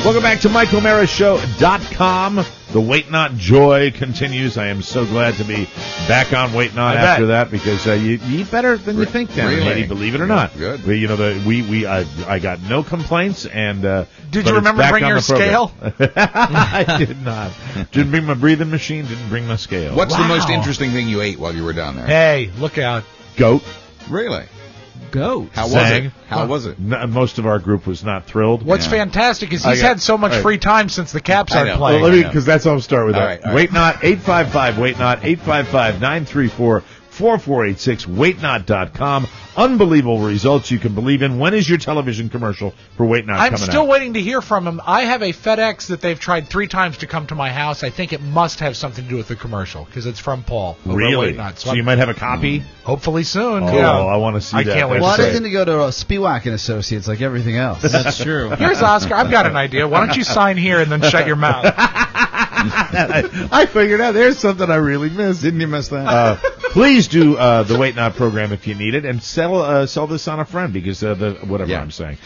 Welcome back to MikeO'MaraShow.com. The Wait Not Joy continues. I am so glad to be back on Wait Not after that, because you eat better than you think down in Haiti, believe it or not. Good. I got no complaints. And did you remember bring your scale? I did not. Didn't bring my breathing machine. Didn't bring my scale. What's the most interesting thing you ate while you were down there? Hey, look out. Goat. Really? Goat. How was it? How was it? Most of our group was not thrilled. What's fantastic is he's had so much free time since the Caps aren't playing. Well, because that's how I'll start with that. Right. Wait Not, 855, Wait Not, 855-934-4486, waitnot.com. Unbelievable results you can believe in. When is your television commercial for Wait Not coming out? I'm still waiting to hear from him. I have a FedEx that they've tried 3 times to come to my house. I think it must have something to do with the commercial, because it's from Paul. Really? Wait Not. So you might have a copy? Hopefully soon. Oh, yeah. I want to see that. I can't wait. Why doesn't he go to Spiewak and Associates like everything else? That's true. Here's Oscar. I've got an idea. Why don't you sign here and then shut your mouth? I figured out there's something I really missed. Didn't you miss that? Please do the Wait Not program if you need it, and sell this on a friend, because I'm saying.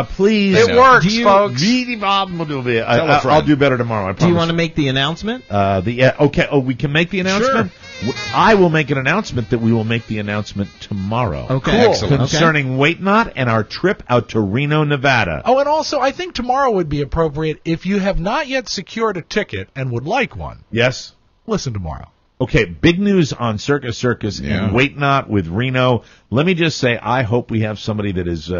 Please. It works, folks. I'll do better tomorrow. I promise. Do you want to make the announcement? Okay. Oh, we can make the announcement? Sure. I will make an announcement that we will make the announcement tomorrow. Okay. Cool. Excellent. Concerning Wait Not and our trip out to Reno, Nevada. Oh, and also, I think tomorrow would be appropriate if you have not yet secured a ticket and would like one. Yes? Listen tomorrow. Okay, big news on Circus Circus and Wait Not with Reno. Let me just say, I hope we have somebody that is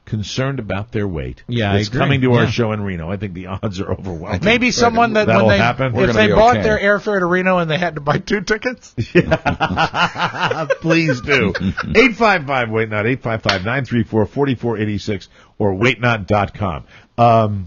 concerned about their weight. Yeah, it's coming to our show in Reno. I think the odds are overwhelming. Maybe someone that That'll when they happen. if they bought their airfare to Reno and they had to buy 2 tickets. Please do. 855 Wait Not, 855-934-4486 or waitnot.com.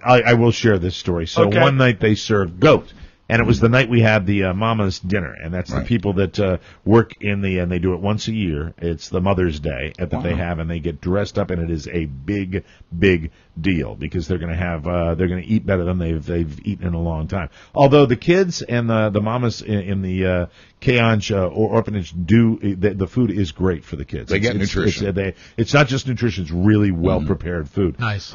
I will share this story. So one night they served goat. And it was the night we had the Mama's dinner, and that's the people that work and they do it once a year. It's the Mother's Day that they have, and they get dressed up, and it is a big, big deal because they're going to eat better than they've eaten in a long time. Although the kids and the mamas in the Keonj orphanage the food is great for the kids. They get nutrition. It's not just nutrition; it's really well prepared food. Nice.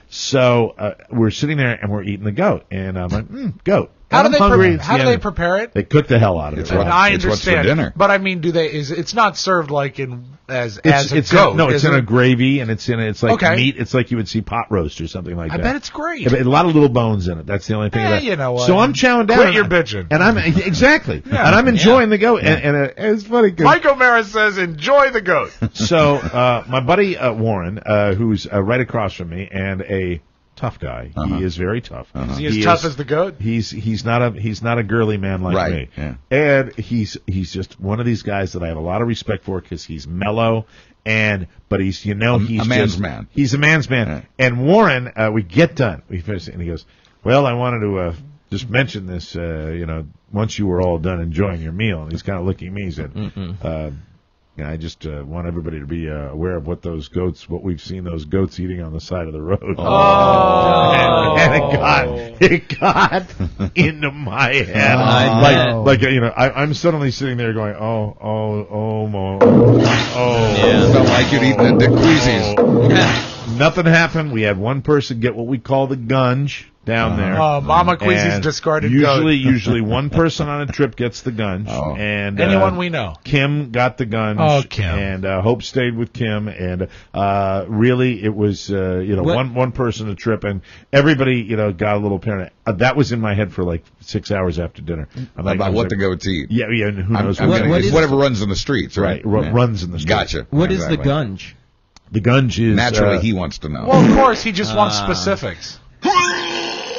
So we're sitting there and we're eating the goat, and I'm like, goat. How do they prepare it? They cook the hell out of it. I understand. It's what's for dinner. But I mean, it's not served like as a goat? No, it's in a gravy, and it's like meat. It's like you would see pot roast or something like that. I bet it's great. A lot of little bones in it. That's the only thing. You know what? So I'm chowing down. Quit your bitching. And I'm exactly. And I'm enjoying the goat. And it's funny. Mike O'Mara says, "Enjoy the goat." So my buddy Warren, who's right across from me, and a tough guy. He is very tough. Is he as tough as the goat? He's not a girly man like me. Yeah. And he's just one of these guys that I have a lot of respect for because he's mellow but he's a man's man. He's a man's man. Yeah. And Warren, we get done. We finish, and he goes, "Well, I wanted to just mention this. Once you were all done enjoying your meal," and he's kind of looking at me. He said, I just want everybody to be aware of what we've seen those goats eating on the side of the road. And it got into my head. I'm suddenly sitting there going, Felt like you'd eaten at Dick Queasy's. Nothing happened. We had one person get what we call the gunge down there. Mama Queasy's discarded goat. Usually one person on a trip gets the gunge. And anyone we know. Kim got the gunge. Oh, Kim. And Hope stayed with Kim. And really, it was one person a trip, and everybody got a little paranoid. That was in my head for like 6 hours after dinner. About what the goats eat. Yeah. And who knows? It's whatever runs in the streets, right? Runs in the streets. Gotcha. What is the gunge? The gunge is naturally he wants to know. Well, of course, he just wants specifics.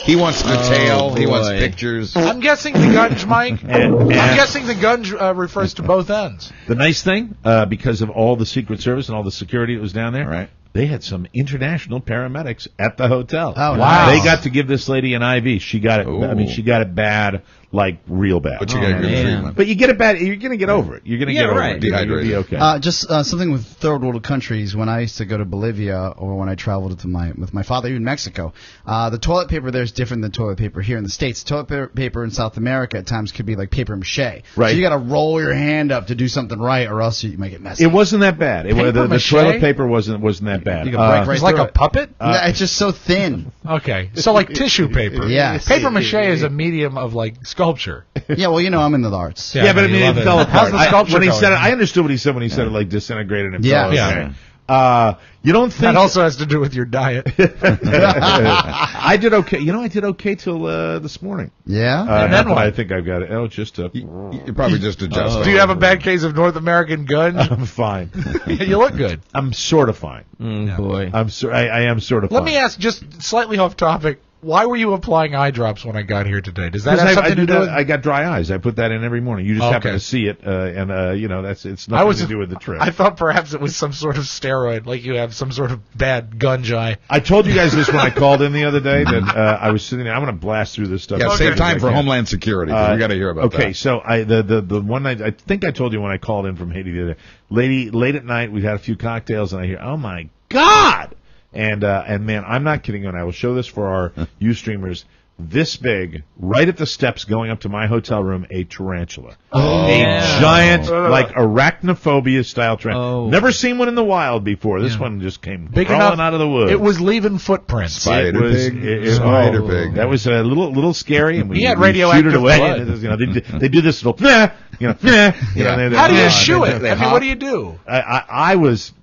He wants detail. He wants pictures. I'm guessing the gunge, Mike. I'm guessing the gunge refers to both ends. The nice thing, because of all the Secret Service and all the security that was down there, right? They had some international paramedics at the hotel. Oh, wow. They got to give this lady an IV. She got it. I mean, she got it bad, like real bad. But you got good treatment. But you get it bad. You're going to get over it. You're going to get over it. Dehydrated. You'll be okay. Just something with third world countries. When I used to go to Bolivia, or when I traveled with my father in Mexico, the toilet paper there is different than toilet paper here in the States. Toilet paper in South America at times could be like paper mache. Right. So you got to roll your hand up to do something right, or else you might get messy. It wasn't that bad. The toilet paper wasn't that bad. You can break right like a puppet? It's just so thin. Okay. So like tissue paper. Yeah. Paper mache is a medium of like sculpture. Yeah, well, I'm in the arts. Yeah, but I mean, it fell apart. How's the sculpture when he going? said it, I understood what he said when he said it like disintegrated and fell apart. You don't think that also has to do with your diet? I did okay. I did okay till this morning. Yeah, and then what? I think I've got it. Oh, just you probably just adjust. Do you have a bad case of North American gunge? I'm fine. You look good. I'm sort of fine. Boy, I am sort of. Let fine. me ask, just slightly off topic. Why were you applying eye drops when I got here today? Does that have something to do with? I got dry eyes. I put that in every morning. You just happen to see it, and it's nothing to do with the trip. I thought perhaps it was some sort of steroid, like you have some sort of bad gunge eye. I told you guys this when I called in the other day that I was sitting there. I'm going to blast through this stuff. Yeah, save time for Homeland Security. We got to hear about that. Okay, so the one night, I think I told you when I called in from Haiti the other day, late at night, we had a few cocktails, and I hear, oh my God! And man, I'm not kidding you, and I will show this for our Ustreamers. This big, right at the steps going up to my hotel room, a tarantula. Giant, like arachnophobia style tarantula. Never seen one in the wild before. This one just came crawling out of the woods. It was leaving footprints. Spider pig. That was a little scary, and we had shoot radioactive it away. blood. And they do this little, How do you shoo it? I mean, what do you do? I was,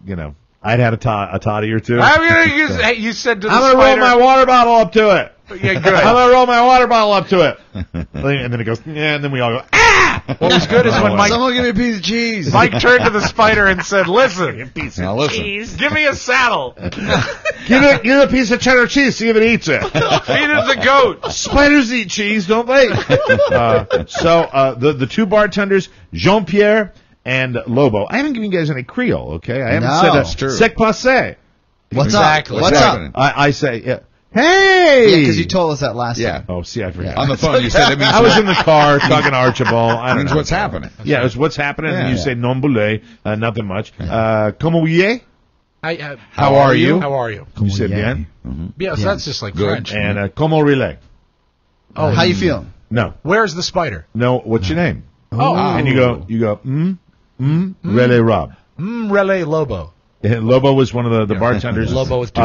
I'd had a toddy or two. I'm gonna use. Hey, you said to the I'm gonna spider, roll my water bottle up to it. Yeah, good. I'm gonna roll my water bottle up to it. And then it goes, yeah, and then we all go, ah! What was good is when Mike, Someone give me a piece of cheese. Mike turned to the spider and said, "Listen, Now listen. give me a saddle. Give it a piece of cheddar cheese, see if it eats it. Feed it the goat." Spiders eat cheese, don't they? The two bartenders, Jean-Pierre and Lobo. I haven't given you guys any Creole, okay? I haven't said that's true. sec passé. What's Exactly. up? What's up? happening? I say, yeah. Hey! Yeah, because you told us that last Yeah. time. Oh, see, I forgot. On the phone, you said it means I was in the car talking to Archibald. I don't means know. what's happening. Yeah, it's what's happening, and you Yeah. say non boulé, nothing much. Comment vous allez? How are you? How are you? You said bien. Yes, that's just like Good. French. And comment relais? Oh, how you feeling? No. Where's the spider? No, what's your name? Oh, And you go, relais Rob. Relay Lobo. And Lobo was one of the bartenders. Lobo with two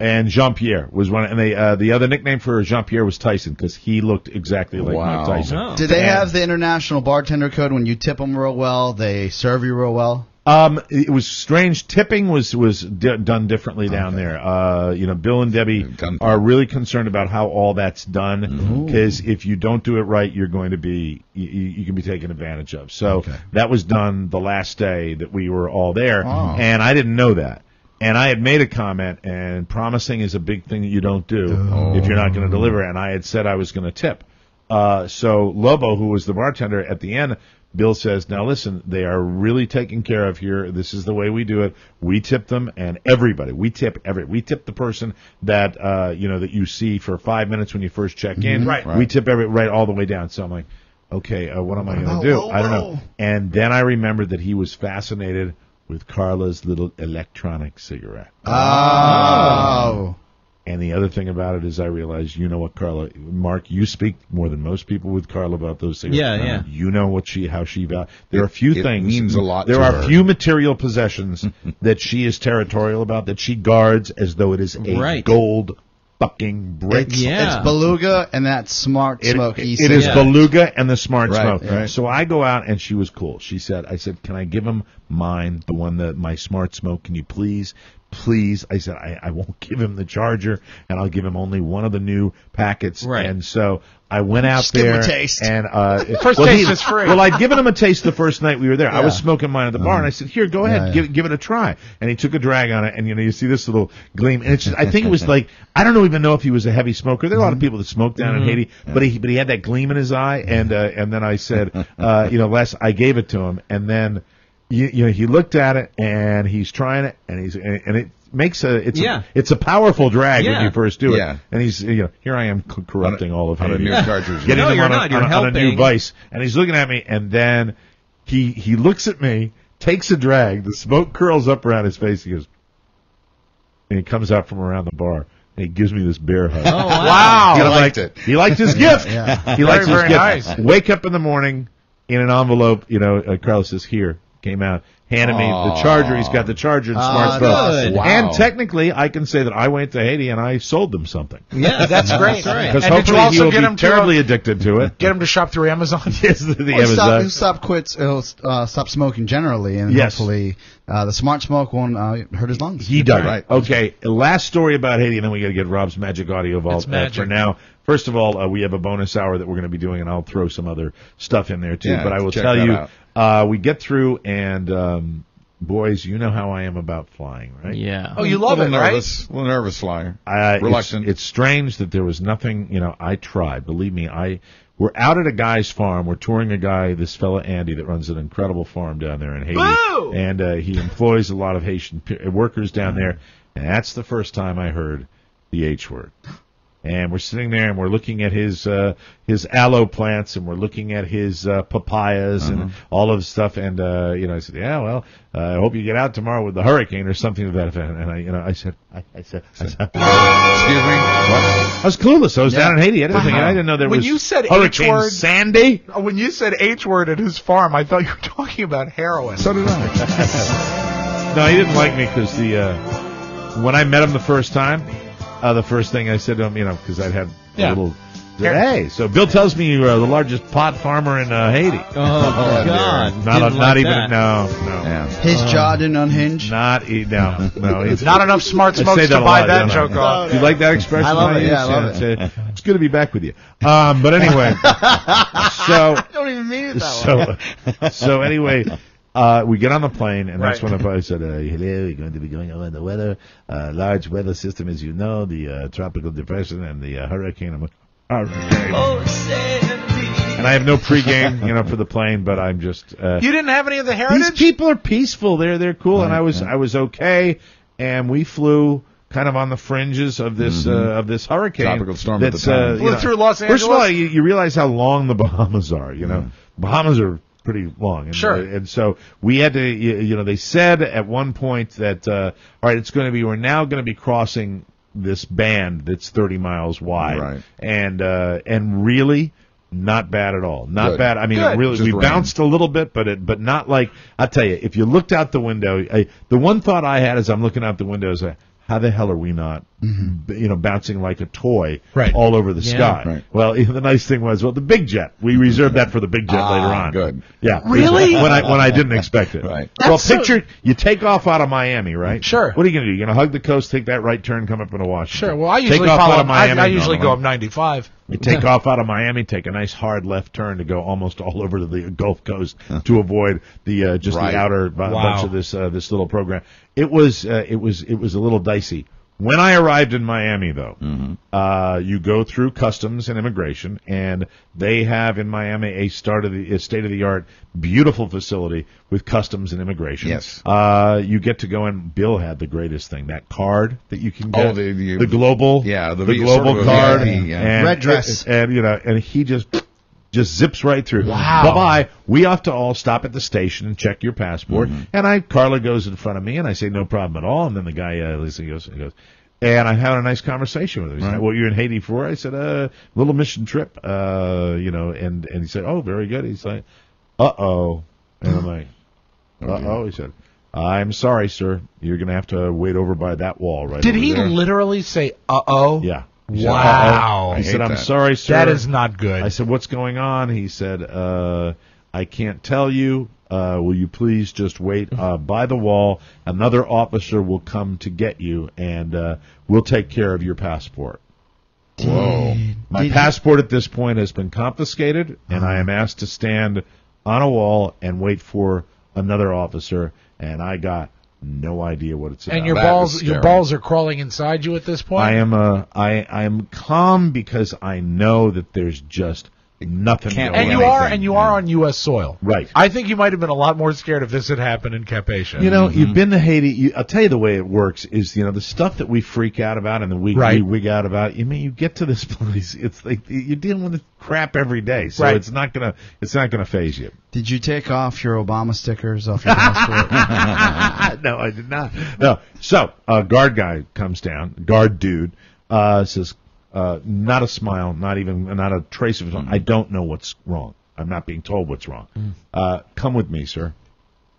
and Jean-Pierre was one, and the other nickname for Jean-Pierre was Tyson because he looked exactly like Mike Tyson. Oh. Did they have the international bartender code when you tip them real well? They serve you real well? It was strange. Tipping was done differently down there. Bill and Debbie are really concerned about how all that's done because if you don't do it right, you're going to be you can be taken advantage of. So that was done the last day that we were all there, and I didn't know that. And I had made a comment, and promising is a big thing that you don't do if you're not going to deliver. And I had said I was going to tip. So Lobo, who was the bartender at the end, Bill says, now listen, they are really taken care of here. This is the way we do it. We tip them, and everybody. We tip the person that that you see for 5 minutes when you first check in. Right. We tip right all the way down. So I'm like, okay, what am I going to do? I don't know. And then I remembered that he was fascinated with Carla's little electronic cigarette. Oh. And the other thing about it is I realized, you know what Carla, Mark, you speak more than most people with Carla about those cigarettes. Yeah. You know how she values. There are a few things. Means a lot There to are her. few material possessions that she is territorial about, that she guards as though it is a gold fucking brick. It's Beluga and that Smart Smoke. It is Beluga and the Smart Smoke. Right. So I go out, and she was cool. I said, can I give him mine, the one that my Smart Smoke? Can you please? I said, I won't give him the charger, and I'll give him only one of the new packets. Right. And so I went out give him there. a taste. And First taste is free. Well, I'd given him a taste the first night we were there. I was smoking mine at the bar, and I said, here, go ahead, give it a try. And he took a drag on it, and you see this little gleam. And it's just, I think it was like, I don't even know if he was a heavy smoker. There are a lot of people that smoke down in Haiti, but he had that gleam in his eye. And then I said, Les, I gave it to him, and then he looked at it, and he's trying it, and it makes it's a powerful drag when you first do it. Yeah. And he's here I am corrupting all of on a Haiti. new cartridge. Getting No, him you're on not. You're on a new helping. vice, and he's looking at me, and then he looks at me, takes a drag, the smoke curls up around his face. He goes, and he comes out from around the bar. And he gives me this bear hug. Oh, wow. He liked it. He liked his gift. He likes his very gift. nice. Wake up in the morning in an envelope. Carlos says, "Here." Came out, handed me the charger. He's got the charger and Smart Smoke. good. Wow. And technically, I can say that I went to Haiti and I sold them something. Yeah, That's great. right. Because And did you hopefully also he will get be him to, terribly addicted to it. Get him to shop through Amazon. Yes, the Amazon. He'll stop smoking generally, and Yes. hopefully the Smart Smoke won't hurt his lungs. He does. Right. Okay, last story about Haiti, and then we got to get Rob's Magic Audio Vault It's magic. for now. First of all, we have a bonus hour that we're going to be doing, and I'll throw some other stuff in there, too. Yeah, but I will check tell that you, out. we get through, and boys, you know how I am about flying, right? Yeah. Oh, you love it, right? A little nervous flyer. Reluctant. It's strange that there was nothing, I tried. Believe me, we're out at a guy's farm. We're touring a guy, this fella Andy, that runs an incredible farm down there in Haiti. Woo! And he employs a lot of Haitian workers down there. And that's the first time I heard the H word. And we're sitting there and we're looking at his aloe plants and we're looking at his papayas and all of the stuff. And I said, yeah, well, I hope you get out tomorrow with the hurricane or something to that effect. And I said, Excuse me? what? I was clueless. I was down in Haiti. I didn't know there When was you said Hurricane H-word- Sandy. When you said H word at his farm, I thought you were talking about heroin. So did I. No, he didn't like me because when I met him the first time, the first thing I said to him, because I'd had a little Hey, so Bill tells me you're the largest pot farmer in Haiti. Oh, God. Not even. that. No. Yeah. His jaw didn't unhinge. No. It's Not enough smart I smokes say to that a buy lot, that don't I? joke off. Do you like that expression? I love it. Yeah, I love It's good to be back with you. But anyway, so I don't even mean it that way. so anyway, we get on the plane, and that's when I said, hello, we're going to be going over the weather. Large weather system, as you know, the tropical depression and the hurricane. I'm like, and I have no pregame, for the plane, but I'm just. You didn't have any of the heritage? These people are peaceful. They're cool, and I was okay, and we flew kind of on the fringes of this hurricane. Tropical storm at the time. Flew through Los Angeles. First of all, you realize how long the Bahamas are. Bahamas are pretty long. And, sure. And so we had to, they said at one point that, all right, we're now going to be crossing this band that's 30 miles wide. Right. And really, not bad at all. Not Good. bad. I mean, Good. it really, Just we rain. bounced a little bit, but not like, I'll tell you, if you looked out the window, the one thought I had as I'm looking out the window is, how the hell are we not, bouncing like a toy all over the sky? Right. Well, the nice thing was, the big jet. We reserved that for the big jet later on. Good. Yeah. Really? When I didn't expect it. Right. Picture, you take off out of Miami, right? Sure. What are you going to do? You're going to hug the coast, take that right turn, come up into Washington. Sure. Well, I Take usually off follow out of Miami. I usually go up 95. You take off out of Miami, take a nice hard left turn to go almost all over to the Gulf Coast to avoid the outer bunch of this little program. It was a little dicey. When I arrived in Miami, though, you go through customs and immigration, and they have in Miami a state-of-the-art, beautiful facility with customs and immigration. Yes. You get to go in. Bill had the greatest thing, that card that you can get. Oh, the global. Yeah, the global card. And red dress. And he just zips right through. Wow. Bye-bye. We have to all stop at the station and check your passport. And Carla goes in front of me, and I say, no problem at all. And then the guy, he goes, and I had a nice conversation with him. He said, what, you're in Haiti for? I said, little mission trip, and he said, oh, very good. He's like, uh-oh. And I'm like, uh-oh. He said, I'm sorry, sir. You're going to have to wait over by that wall right Did over he there. literally say, uh-oh? Yeah. Wow. He said, I'm that. sorry, sir. That is not good. I said, what's going on? He said, I can't tell you. Will you please just wait by the wall? Another officer will come to get you, and we'll take care of your passport. Whoa. My passport at this point has been confiscated, and I am asked to stand on a wall and wait for another officer, and I got no idea what it's about. And your balls are crawling inside you at this point? I am calm because I know that there's just nothing going on. And you are on U.S. soil. Right. I think you might have been a lot more scared if this had happened in Campeche. You've been to Haiti. I'll tell you the way it works is, the stuff that we freak out about and we wig out about. You get to this place, it's like you're dealing with crap every day, so it's not gonna phase you. Did you take off your Obama stickers off your passport? No, I did not. No. So a guard guy comes down, guard dude, says, not a smile, not a trace of I don't know what's wrong. I'm not being told what's wrong. Come with me, sir.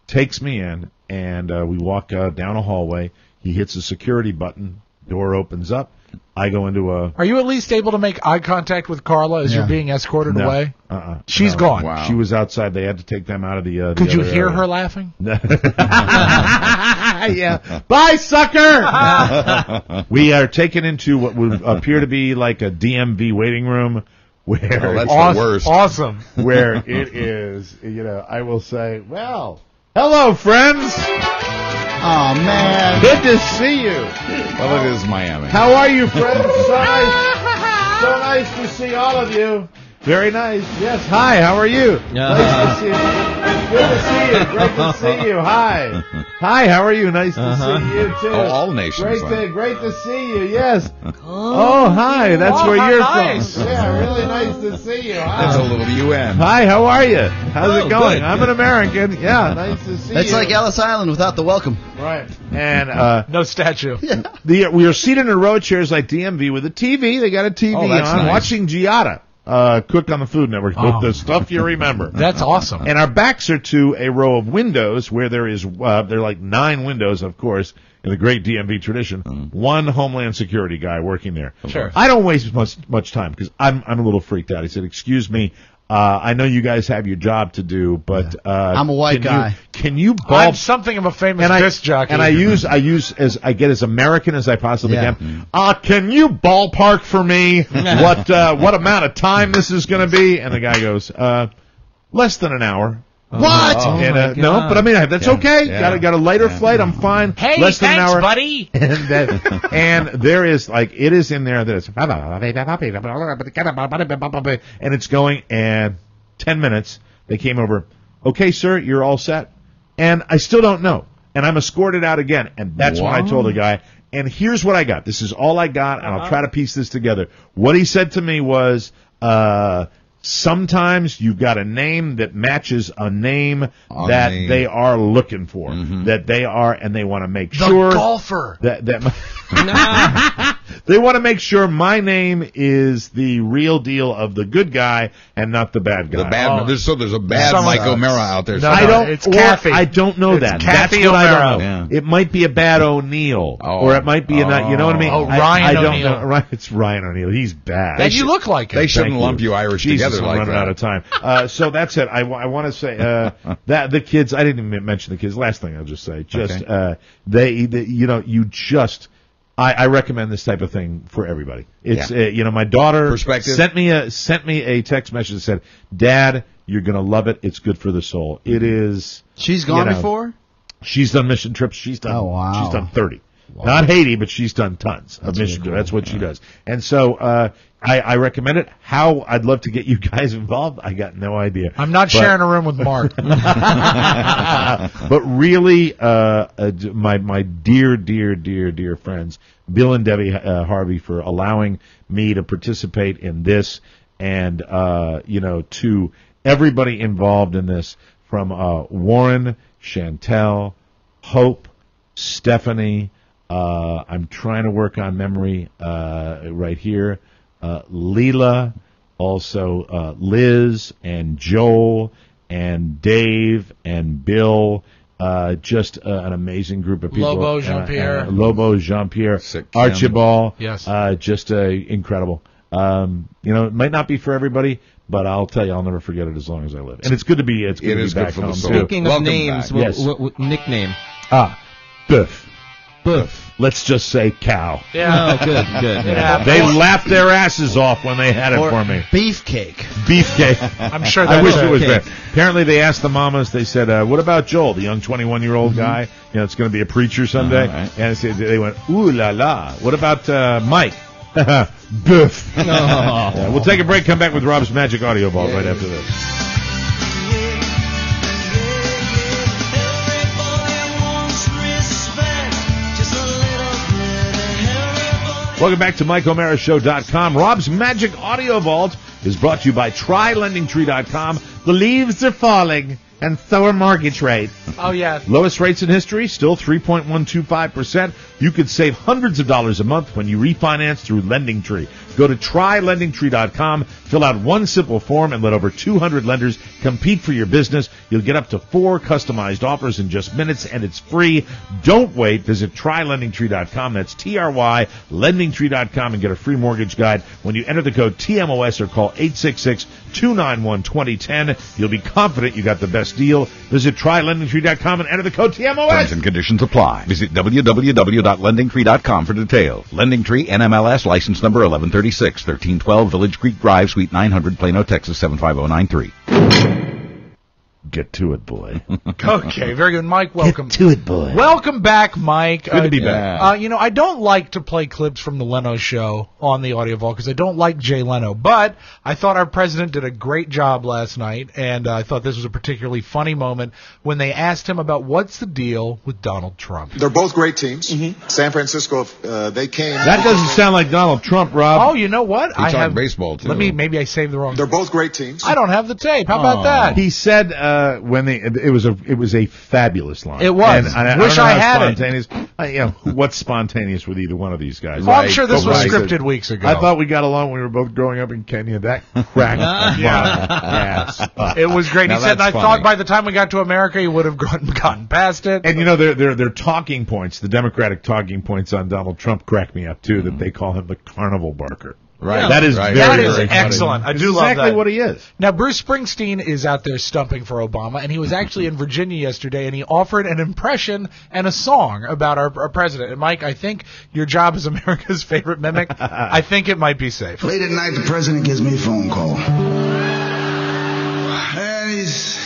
Takes me in, and we walk down a hallway. He hits a security button. Door opens up. I go into a... Are you at least able to make eye contact with Carla as you're being escorted away? She's gone. Wow. She was outside. They had to take them out of the Could you hear area. her laughing? Yeah. Bye, sucker! We are taken into what would appear to be like a DMV waiting room where... that's the worst. Awesome. Where it is, I will say, well, hello, friends! Oh, man. Good to see you. Well, it is Miami. How are you, friends? So nice to see all of you. Very nice. Yes. Hi. How are you? Nice to see you. Good to see you. Great to see you. Hi. Hi. How are you? Nice to see you too. Oh, all nations. Great to see you. Yes. Oh, hi. That's where you're from. Yeah. Really nice to see you. Hi. That's a little UN. Hi. How are you? How's it going? Good. I'm an American. Yeah. Nice to see you. It's like Ellis Island without the welcome. Right. And no statue. We are seated in a row chairs like DMV with a TV. They got a TV on, nice. watching Giada cook on the Food Network. The stuff you remember. That's awesome. And our backs are to a row of windows where there are like 9 windows, of course, in the great DMV tradition, one Homeland Security guy working there. Sure. I don't waste much time because I'm a little freaked out. He said, "Excuse me, I know you guys have your job to do, but I'm a white guy. Can you I'm something of a famous disc jockey, and I get as American as I possibly can. Can you ballpark for me what amount of time this is going to be?" And the guy goes, "Less than an hour." What? And, no, but I mean that's okay. Yeah. Got a lighter flight. I'm fine. Hey, less than thanks, an hour, buddy. And there is it is in there that it's and it's going and 10 minutes. They came over. Okay, sir, you're all set. And I still don't know. And I'm escorted out again. And that's when I told the guy. And here's what I got. This is all I got, and I'll try to piece this together. What he said to me was, sometimes you've got a name that matches a name they are looking for. That they are, and they want to make sure. The golfer. They want to make sure my name is the real deal of the good guy and not the bad guy. The bad. There's a bad Mike O'Mara out there. It's Kathy. I don't know that. Kathy That's what O'Mara. I don't know. Yeah. It might be a bad O'Neill, or it might be you know what I mean? Ryan I don't O'Neill. know. It's Ryan O'Neill. He's bad. And you look like him. They shouldn't lump you Irish Jesus, together I'm like running out of time. So that's it. I want to say that the kids. I didn't even mention the kids. Last thing I'll just say, I recommend this type of thing for everybody. It's my daughter sent me a text message that said, "Dad, you're gonna love it. It's good for the soul." It is. She's gone before. She's done mission trips. She's done. Oh, wow. She's done 30. Wow. Not Haiti, but she's done tons of mission trips. That's what she does. And so I recommend it. How I'd love to get you guys involved. I got no idea. I'm not sharing a room with Mark. But really, my dear friends, Bill and Debbie Harvey, for allowing me to participate in this, and to everybody involved in this, from Warren, Chantel, Hope, Stephanie. I'm trying to work on memory right here. Leela, also Liz and Joel and Dave and Bill. Just an amazing group of people. Lobo, Jean-Pierre, Archibald. Yes. Just incredible. It might not be for everybody, but I'll tell you, I'll never forget it as long as I live. And it's good to be. It's good to be back home. Speaking of names, what nickname? Biff. Let's just say cow. Yeah. Oh, good. Yeah. They laughed their asses off when they had it for me. Beefcake. I'm sure that's I wish it was that. Apparently they asked the mamas, they said, what about Joel, the young 21-year-old guy? It's going to be a preacher someday. Right. And they went, ooh la la. What about Mike? Biff. Yeah, we'll take a break, come back with Rob's Magic Audio Vault right after this. Welcome back to MikeO'MaraShow.com. Rob's Magic Audio Vault is brought to you by TryLendingTree.com. The leaves are falling, and so are mortgage rates. Oh, yeah. Lowest rates in history, still 3.125%. You could save hundreds of dollars a month when you refinance through LendingTree. Go to TryLendingTree.com, fill out one simple form, and let over 200 lenders compete for your business. You'll get up to 4 customized offers in just minutes, and it's free. Don't wait. Visit TryLendingTree.com. That's T-R-Y, LendingTree.com, and get a free mortgage guide when you enter the code TMOS or call 866-291-2010. You'll be confident you got the best deal. Visit TryLendingTree.com and enter the code TMOS. Terms and conditions apply. Visit www.lendingtree.com for details. LendingTree, NMLS, license number 1136, 1312 Village Creek Drive, Suite 900, Plano, Texas, 75093. Get to it, boy. Okay, very good. Mike, welcome. Get to it, boy. Welcome back, Mike. Good to be back. I don't like to play clips from the Leno show on the Audio Vault because I don't like Jay Leno, but I thought our president did a great job last night, and I thought this was a particularly funny moment when they asked him about what's the deal with Donald Trump. They're both great teams. Mm-hmm. San Francisco, they came. That doesn't sound like Donald Trump, Rob. Oh, you know what? I have baseball, too. Maybe I saved the wrong. They're both great teams. I don't have the tape. How about that? He said it was a fabulous line. It was. And I Wish don't know I how had spontaneous. What's spontaneous with either one of these guys? Well, I'm sure this was scripted weeks ago. I thought we got along when we were both growing up in Kenya. That cracked my ass up. It was great. He said, I thought by the time we got to America, he would have gotten past it. And their talking points, the Democratic talking points on Donald Trump crack me up too. That they call him the carnival barker. Right. Yeah. That is right. very, that is very excellent. funny. I do love that. Exactly what he is. Now, Bruce Springsteen is out there stumping for Obama, and he was actually in Virginia yesterday, and he offered an impression and a song about our president. And, Mike, I think your job as America's favorite mimic, I think it might be safe. Late at night, the president gives me a phone call. And he's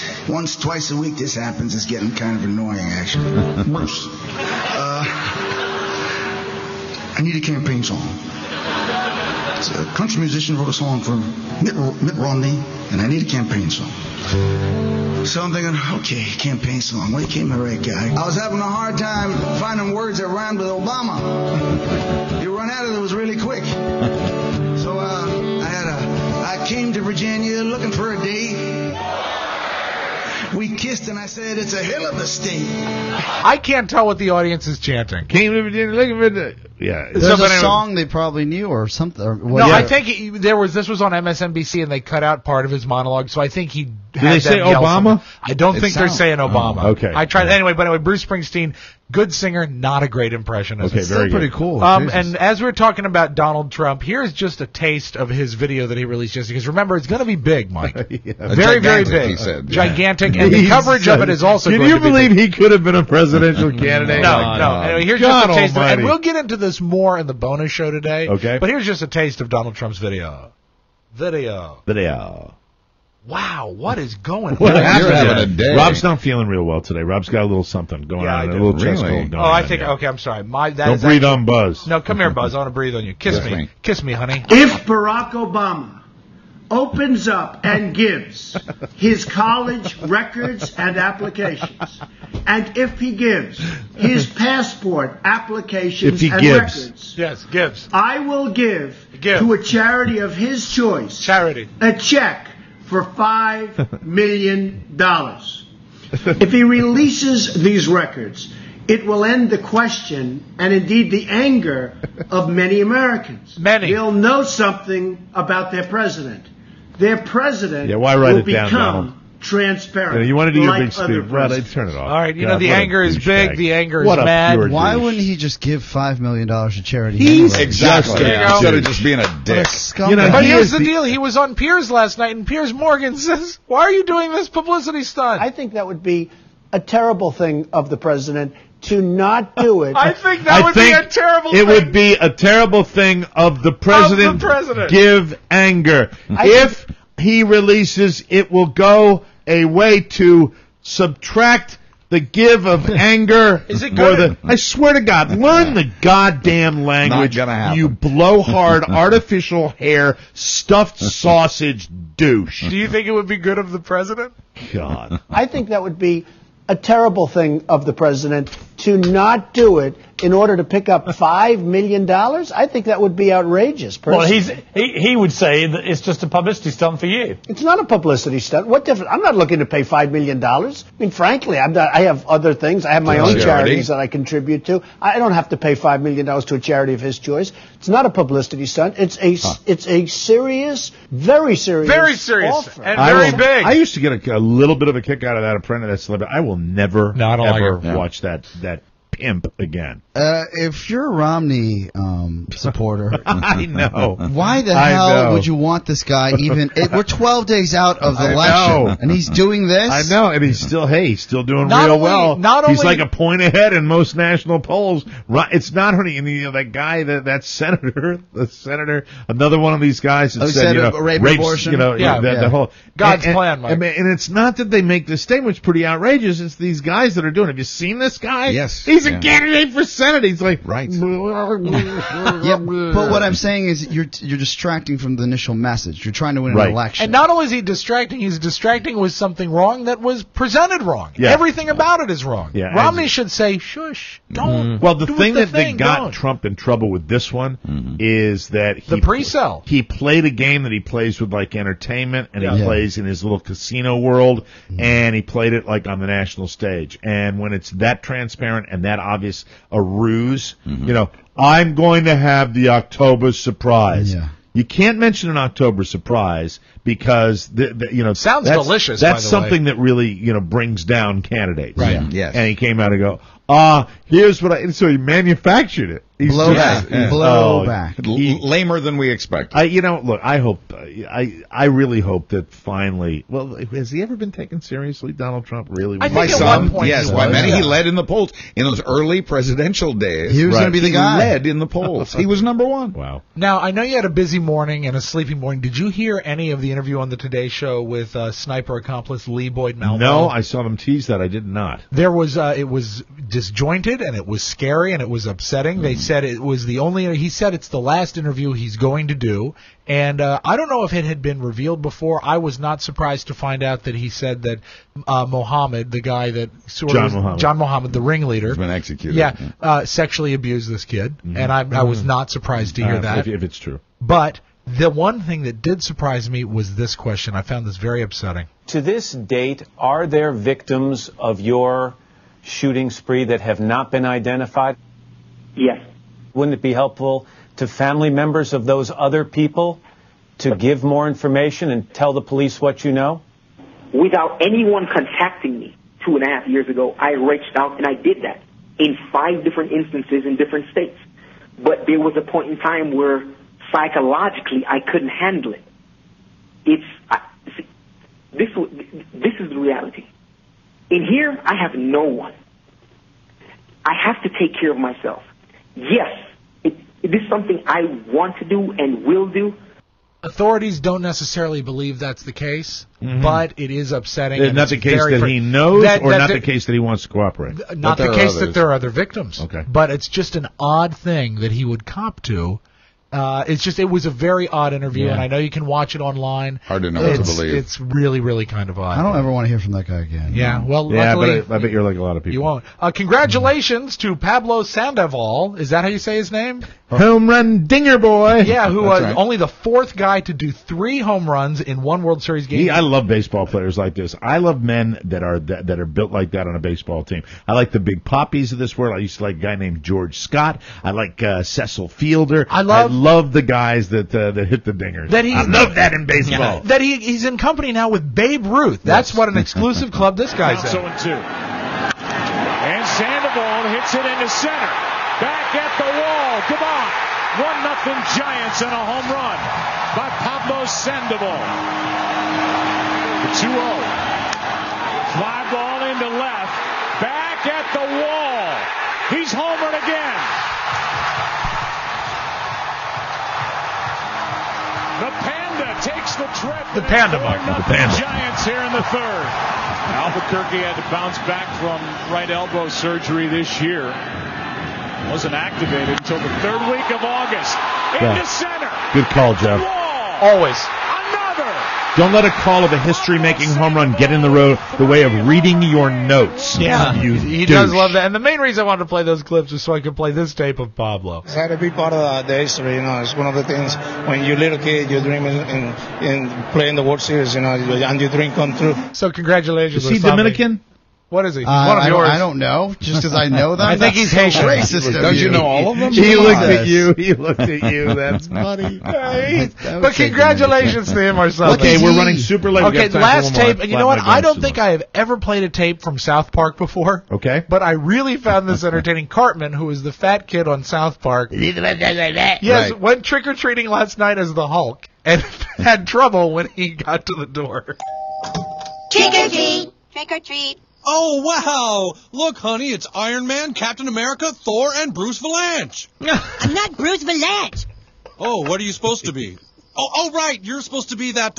twice a week this happens. It's getting kind of annoying, actually. Bruce, I need a campaign song. It's a country musician wrote a song for Mitt Romney, and I need a campaign song. So I'm thinking, okay, campaign song. Well, you came the right guy. I was having a hard time finding words that rhymed with Obama. You run out of it was really quick. So I came to Virginia looking for a date. We kissed and I said, it's a hell of a state. I can't tell what the audience is chanting. Came to Virginia looking for the... Yeah. There's a song they probably knew or something. Or no, I think this was on MSNBC and they cut out part of his monologue, so I think he had Did they say Obama? I don't think they're saying Obama. Okay. I tried anyway, but Bruce Springsteen, good singer, not a great impression. Okay, very pretty cool. And as we're talking about Donald Trump, here's just a taste of his video that he released yesterday. Because remember, it's going to be big, Mike. Very, very big. He said. Gigantic, and the coverage of it is also going to be big. Can you believe he could have been a presidential candidate? No. Anyway, here's just a taste of it. And we'll get into this more in the bonus show today. Okay. But here's just a taste of Donald Trump's video. Wow, what is going on? You're having a day. Rob's not feeling real well today. Rob's got a little something going on. A little chest cold going on. I think, okay, I'm sorry. Don't breathe on Buzz. No, come here, Buzz. I want to breathe on you. Kiss me. Kiss me, honey. If Barack Obama opens up and gives his college records and applications, and if he gives his passport applications and records, yes, gives, I will give to a charity of his choice a check for $5 million. If he releases these records, it will end the question and indeed the anger of many Americans. They'll know something about their president. Their president will become transparent. You want to do your like big speech? Well, they turn it off. All right, the anger is big, the anger is mad. Why wouldn't he just give $5 million to charity? Exactly. Instead of just being a dick. But here's the deal. He was on Piers last night, and Piers Morgan says, why are you doing this publicity stunt? I think that would be a terrible thing of the president to not do it. I think that would be a terrible thing. It would be a terrible thing of the president. Give anger. If he releases, it will go a way to subtract the give of anger. Is it good? I swear to God, learn the goddamn language. Not gonna happen. You blowhard, artificial hair, stuffed sausage douche. Do you think it would be good of the president? God. I think that would be a terrible thing of the president to not do it in order to pick up $5 million. I think that would be outrageous. Personally. Well, he would say that it's just a publicity stunt for you. It's not a publicity stunt. What difference? I'm not looking to pay $5 million. I mean, frankly, I'm not. I have other things. I have my own charities that I contribute to. I don't have to pay $5 million to a charity of his choice. It's not a publicity stunt. It's a serious, very serious offer. And very big. I used to get a little bit of a kick out of that apprentice. That celebrity. I will never ever watch that pimp again. If you're a Romney supporter, I know. Why the hell would you want this guy even? We're 12 days out of the election, and he's doing this? I know, and he's still doing real well. He's like a point ahead in most national polls. It's not only that guy, that senator, another one of these guys that said, rape, rapes, abortion. The whole God's plan, Mike. And it's not that they make this statement, it's pretty outrageous. It's these guys that are doing it. Have you seen this guy? Yes. He's a candidate for Senate. He's like, right. Yeah, but what I'm saying is you're distracting from the initial message. You're trying to win an election. And not only is he distracting, he's distracting with something wrong that was presented wrong. Yeah. Everything about it is wrong. Yeah, Romney should say, shush, don't. Well, the do thing the that thing, got don't. Trump in trouble with this one is that he The pre-sell. He played a game that he plays with like entertainment, and he Yeah. plays in his little casino world, and he played it like on the national stage. And when it's that transparent and that obvious a ruse, you know, I'm going to have the October surprise. Yeah. You can't mention an October surprise because you know Sounds that's, delicious. That's by the something way. that really brings down candidates. Right. Yeah. Yes. And he came out and go, here's what so he manufactured it. He's Blowback. Lamer than we expected. Look, I hope, I really hope that finally, well, has he ever been taken seriously, Donald Trump? Really? I think By at some, one point yes. he By was, many, yeah. he led in the polls. In those early presidential days, He was going to be the guy. He led in the polls. He was number one. Wow. Now, I know you had a busy morning and a sleepy morning. Did you hear any of the interview on the Today Show with sniper accomplice Lee Boyd Malvo? No, I saw them tease that. I did not. There was, it was disjointed and it was scary and it was upsetting. They said it was he said it's the last interview he's going to do. And I don't know if it had been revealed before. I was not surprised to find out that he said that Mohammed, the guy that John Mohammed, the ringleader, has been executed. Yeah, sexually abused this kid. And I was not surprised to hear that. If it's true. But the one thing that did surprise me was this question. I found this very upsetting. To this date, are there victims of your shooting spree that have not been identified? Yes. Wouldn't it be helpful to family members of those other people to give more information and tell the police what you know? Without anyone contacting me 2.5 years ago, I reached out and I did that in 5 different instances in different states. But there was a point in time where psychologically I couldn't handle it. This is the reality. In here, I have no one. I have to take care of myself. Yes, it is something I want to do and will do. Authorities don't necessarily believe that's the case, but it is upsetting. Not the case that he knows, or not the case that he wants to cooperate? Not the case that there are other victims. Okay. But it's just an odd thing that he would cop to. It was a very odd interview, and I know you can watch it online. Hard to know what to believe. It's really, really kind of odd. I don't ever want to hear from that guy again. Yeah, well, yeah, luckily, but I bet you're like a lot of people. you won't. Congratulations to Pablo Sandoval. Is that how you say his name? Home run dinger boy. Yeah, who was right. only the 4th guy to do 3 home runs in one World Series game. I love baseball players like this. I love men that are built like that on a baseball team. I like the big poppies of this world. I used to like a guy named George Scott. I like Cecil Fielder. I love the guys that hit the dingers. I love that in baseball. Yeah. That he's in company now with Babe Ruth. That's what an exclusive club this guy's in. 0-2. And Sandoval hits it into center. Back at the wall. Come on. 1-0 Giants and a home run by Pablo Sandoval. The 2-0. Fly ball into left. Back at the wall. He's homered again. The Panda takes the trip. The Panda, Mark. The Panda. Giants here in the 3rd. Albuquerque had to bounce back from right elbow surgery this year. Wasn't activated until the 3rd week of August. Into center. Good call, Jeff. Always. Another. Don't let a call of a history-making home run get in the way of reading your notes. Yeah, you he douche. does love that. And the main reason I wanted to play those clips was so I could play this tape of Pablo. It's had to be part of the history, It's one of the things when you're a little kid, you dream in playing the World Series, and your dream come true. So congratulations. Is he Dominican? What is he? He's one of yours. I don't know. Just because I know them. I think he's Haitian. Racist. Don't you know all of them? He looked at you. He looked at you. That's funny. But congratulations to him or something. Okay, we're running super late. Okay, last tape. And you know what? I don't think I have ever played a tape from South Park before. Okay. But I really found this entertaining. Cartman, who is the fat kid on South Park. Yes, went trick-or-treating last night as the Hulk and had trouble when he got to the door. Trick or treat. Trick or treat. Oh, wow! Look, honey, it's Iron Man, Captain America, Thor, and Bruce Valanche. I'm not Bruce Valanche. Oh, what are you supposed to be? Oh, right, you're supposed to be that,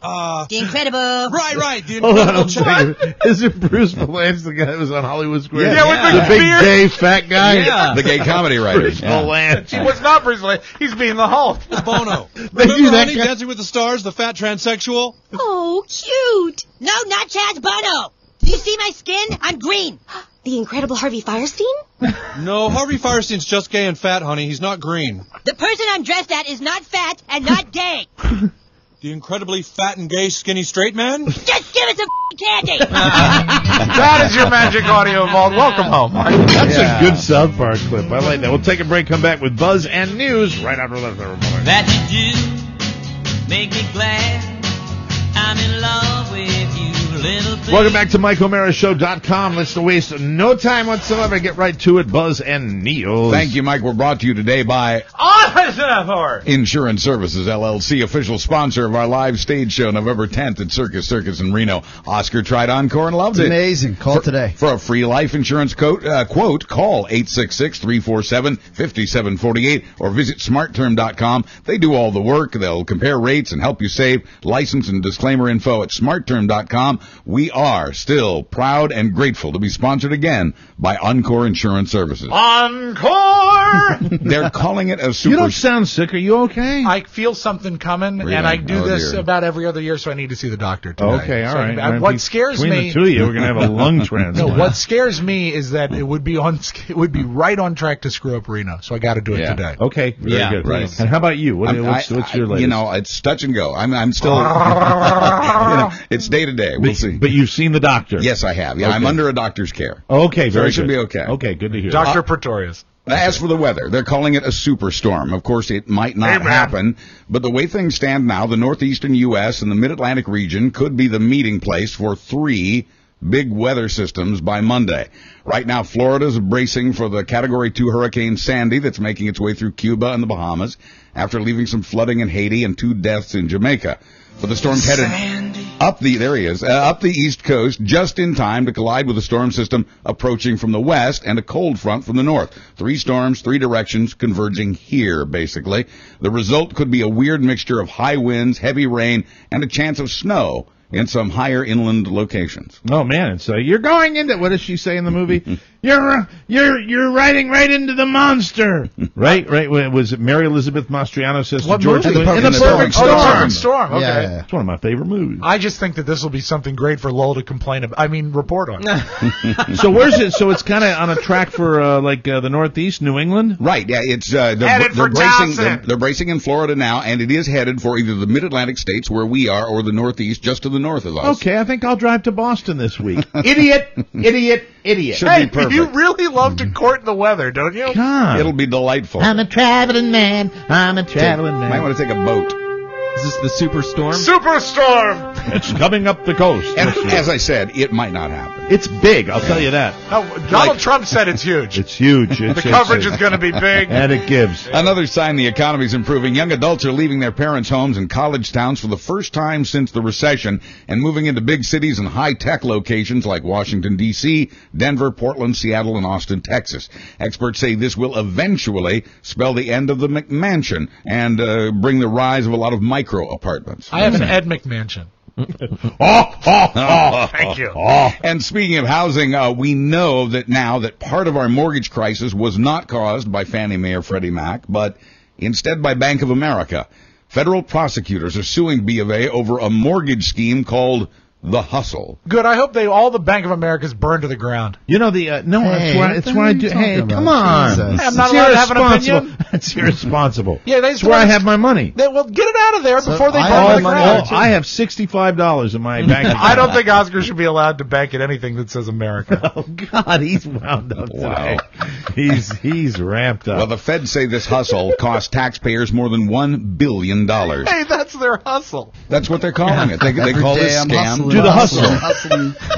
The Incredible. Right. The Hold on Incredible a second. Isn't Bruce Valanche the guy that was on Hollywood Square? Yeah, with the big gay fat guy. Yeah. The gay comedy writer. Bruce Valanche. He was not Bruce Valanche. He's being the Hulk. Bono. They do Remember, that honey, guy- Dancing with the Stars, the fat transsexual? Oh, cute. No, not Chaz Bono. Do you see my skin? I'm green. The Incredible Harvey Firestein? No, Harvey Firestein's just gay and fat, honey. He's not green. The person I'm dressed at is not fat and not gay. The incredibly fat and gay skinny straight man? Just give us some candy. That is your magic audio vault. Welcome home, Mark. That's a good South Park clip. I like that. We'll take a break, come back with Buzz and news right after the report. That you do make me glad I'm in love with you, little thing. Welcome back to MikeO'MaraShow.com. Let's waste no time whatsoever. Get right to it. Buzz and News. Thank you, Mike. We're brought to you today by Insurance Services, LLC, official sponsor of our live stage show November 10th at Circus in Reno. Oscar tried Encore and loved it. Amazing. Call today. For a free life insurance quote, call 866-347-5748 or visit smartterm.com. They do all the work. They'll compare rates and help you save. License and disclaimer info at smartterm.com. We are still proud and grateful to be sponsored again by Encore Insurance Services. Encore! They're calling it a super... You don't sound sick. Are you okay? I feel something coming, Really? and I do Oh, this dear. about every other year, so I need to see the doctor today. Okay, all So right. what scares Between me... the two of you, we're going to have a lung transplant. No, what scares me is that it would be right on track to screw up Reno, so I got to do it Yeah. today. Okay, very good. right. And how about you? What's your latest? You know, it's touch and go. I'm still... it's day to day. We'll see. But you've seen the doctor. Yes, I have. Yeah, Okay. I'm under a doctor's care. Okay, So very it should good. be okay. Okay, good to hear. Dr. Pretorius. As for the weather, they're calling it a superstorm. Of course, it might not happen, but the way things stand now, the northeastern U.S. and the mid-Atlantic region could be the meeting place for 3 big weather systems by Monday. Right now, Florida's bracing for the Category 2 Hurricane Sandy that's making its way through Cuba and the Bahamas after leaving some flooding in Haiti and 2 deaths in Jamaica. But the storm's headed up the East Coast just in time to collide with a storm system approaching from the west and a cold front from the north. 3 storms, 3 directions converging here, basically. The result could be a weird mixture of high winds, heavy rain, and a chance of snow in some higher inland locations. Oh man, it's you're going into, what does she say in the movie? You're riding right into the monster. right. Was it Mary Elizabeth Mastriano says to George movie? Clooney? In the Perfect Storm. Oh, The Perfect Storm. Okay. Yeah. It's one of my favorite movies. I just think that this will be something great for Lowell to complain about. I mean, report on. So where's it? So it's kind of on a track for the Northeast, New England. Right. Yeah. It's Headed they're for bracing. Townsend. They're bracing in Florida now, and it is headed for either the Mid-Atlantic states where we are, or the Northeast, just to the north of us. Okay, I think I'll drive to Boston this week. Idiot. Should Hey, be perfect. you really love to court the weather, don't you? God. It'll be delightful. I'm a traveling man. Might want to take a boat. Is this the superstorm? Superstorm! It's coming up the coast. And as I said, it might not happen. It's big, I'll tell you that. Donald Trump said it's huge. It's huge. The coverage is going to be big. And it gives. Another sign the economy's improving. Young adults are leaving their parents' homes and college towns for the first time since the recession and moving into big cities and high-tech locations like Washington, D.C., Denver, Portland, Seattle, and Austin, Texas. Experts say this will eventually spell the end of the McMansion and bring the rise of a lot of micro-apartments. I have an Ed McMansion. Thank you. And speaking of housing, we know that now that part of our mortgage crisis was not caused by Fannie Mae or Freddie Mac, but instead by Bank of America. Federal prosecutors are suing B of A over a mortgage scheme called The Hustle. Good. I hope all the Bank of Americas burn to the ground. You know it's where I do. Hey, come on! Jesus. I'm not allowed to have an opinion? That's irresponsible. Yeah, that's where I have my money. Well, get it out of there before they burn Oh, to the ground. I have $65 in my bank account. I don't think Oscar should be allowed to bank at anything that says America. Oh God, he's wound up today. He's ramped up. Well, the feds say this hustle cost taxpayers more than $1 billion. Hey, that's their hustle. That's what they're calling it. They call this scam. Do the hustle.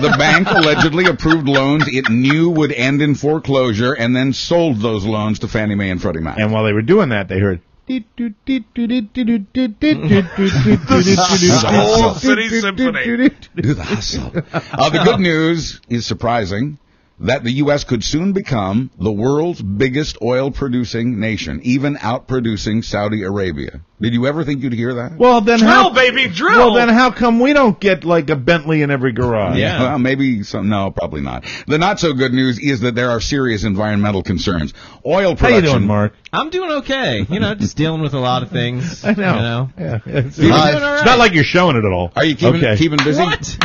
The bank allegedly approved loans it knew would end in foreclosure and then sold those loans to Fannie Mae and Freddie Mac. And while they were doing that, they heard. The whole city symphony. Do the hustle. The good news is surprising. That the U.S. could soon become the world's biggest oil-producing nation, even outproducing Saudi Arabia. Did you ever think you'd hear that? Well, then Drill, baby, drill! Well, then how come we don't get like a Bentley in every garage? Yeah, well, maybe some. No, probably not. The not so good news is that there are serious environmental concerns. Oil production. How you doing, Mark? I'm doing okay. Just dealing with a lot of things. I know. You know? Yeah, it's not like you're showing it at all. Are you keeping busy? What?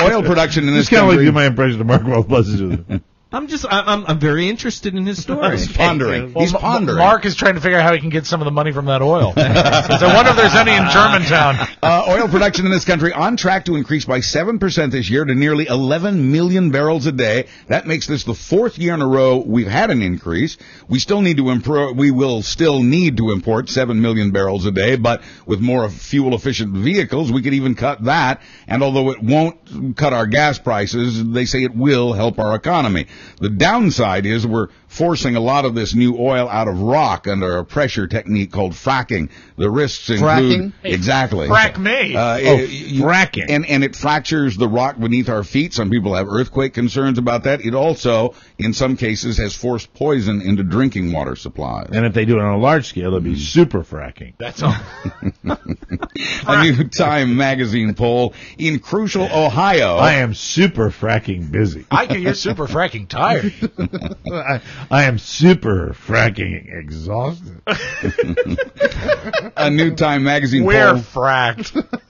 Oil production in this Just kind of country. like do my impression of Mark Wahlbuzz. I'm very interested in his story. He's pondering. He's pondering. Mark is trying to figure out how he can get some of the money from that oil. I wonder if there's any in Germantown. Oil production in this country on track to increase by 7% this year to nearly 11 million barrels a day. That makes this the 4th year in a row we've had an increase. We still need to we will still need to import 7 million barrels a day, but with more fuel efficient vehicles, we could even cut that. And although it won't cut our gas prices, they say it will help our economy. The downside is we're forcing a lot of this new oil out of rock under a pressure technique called fracking. The risks include... Fracking? Exactly. Frack me. Fracking. And it fractures the rock beneath our feet. Some people have earthquake concerns about that. It also, in some cases, has forced poison into drinking water supplies. And if they do it on a large scale, it'll be super fracking. That's all. A new Time magazine poll in Crucial, Ohio. I am super fracking busy. You're super fracking tired. I am super fracking exhausted. A new Time magazine We're poll. fracked.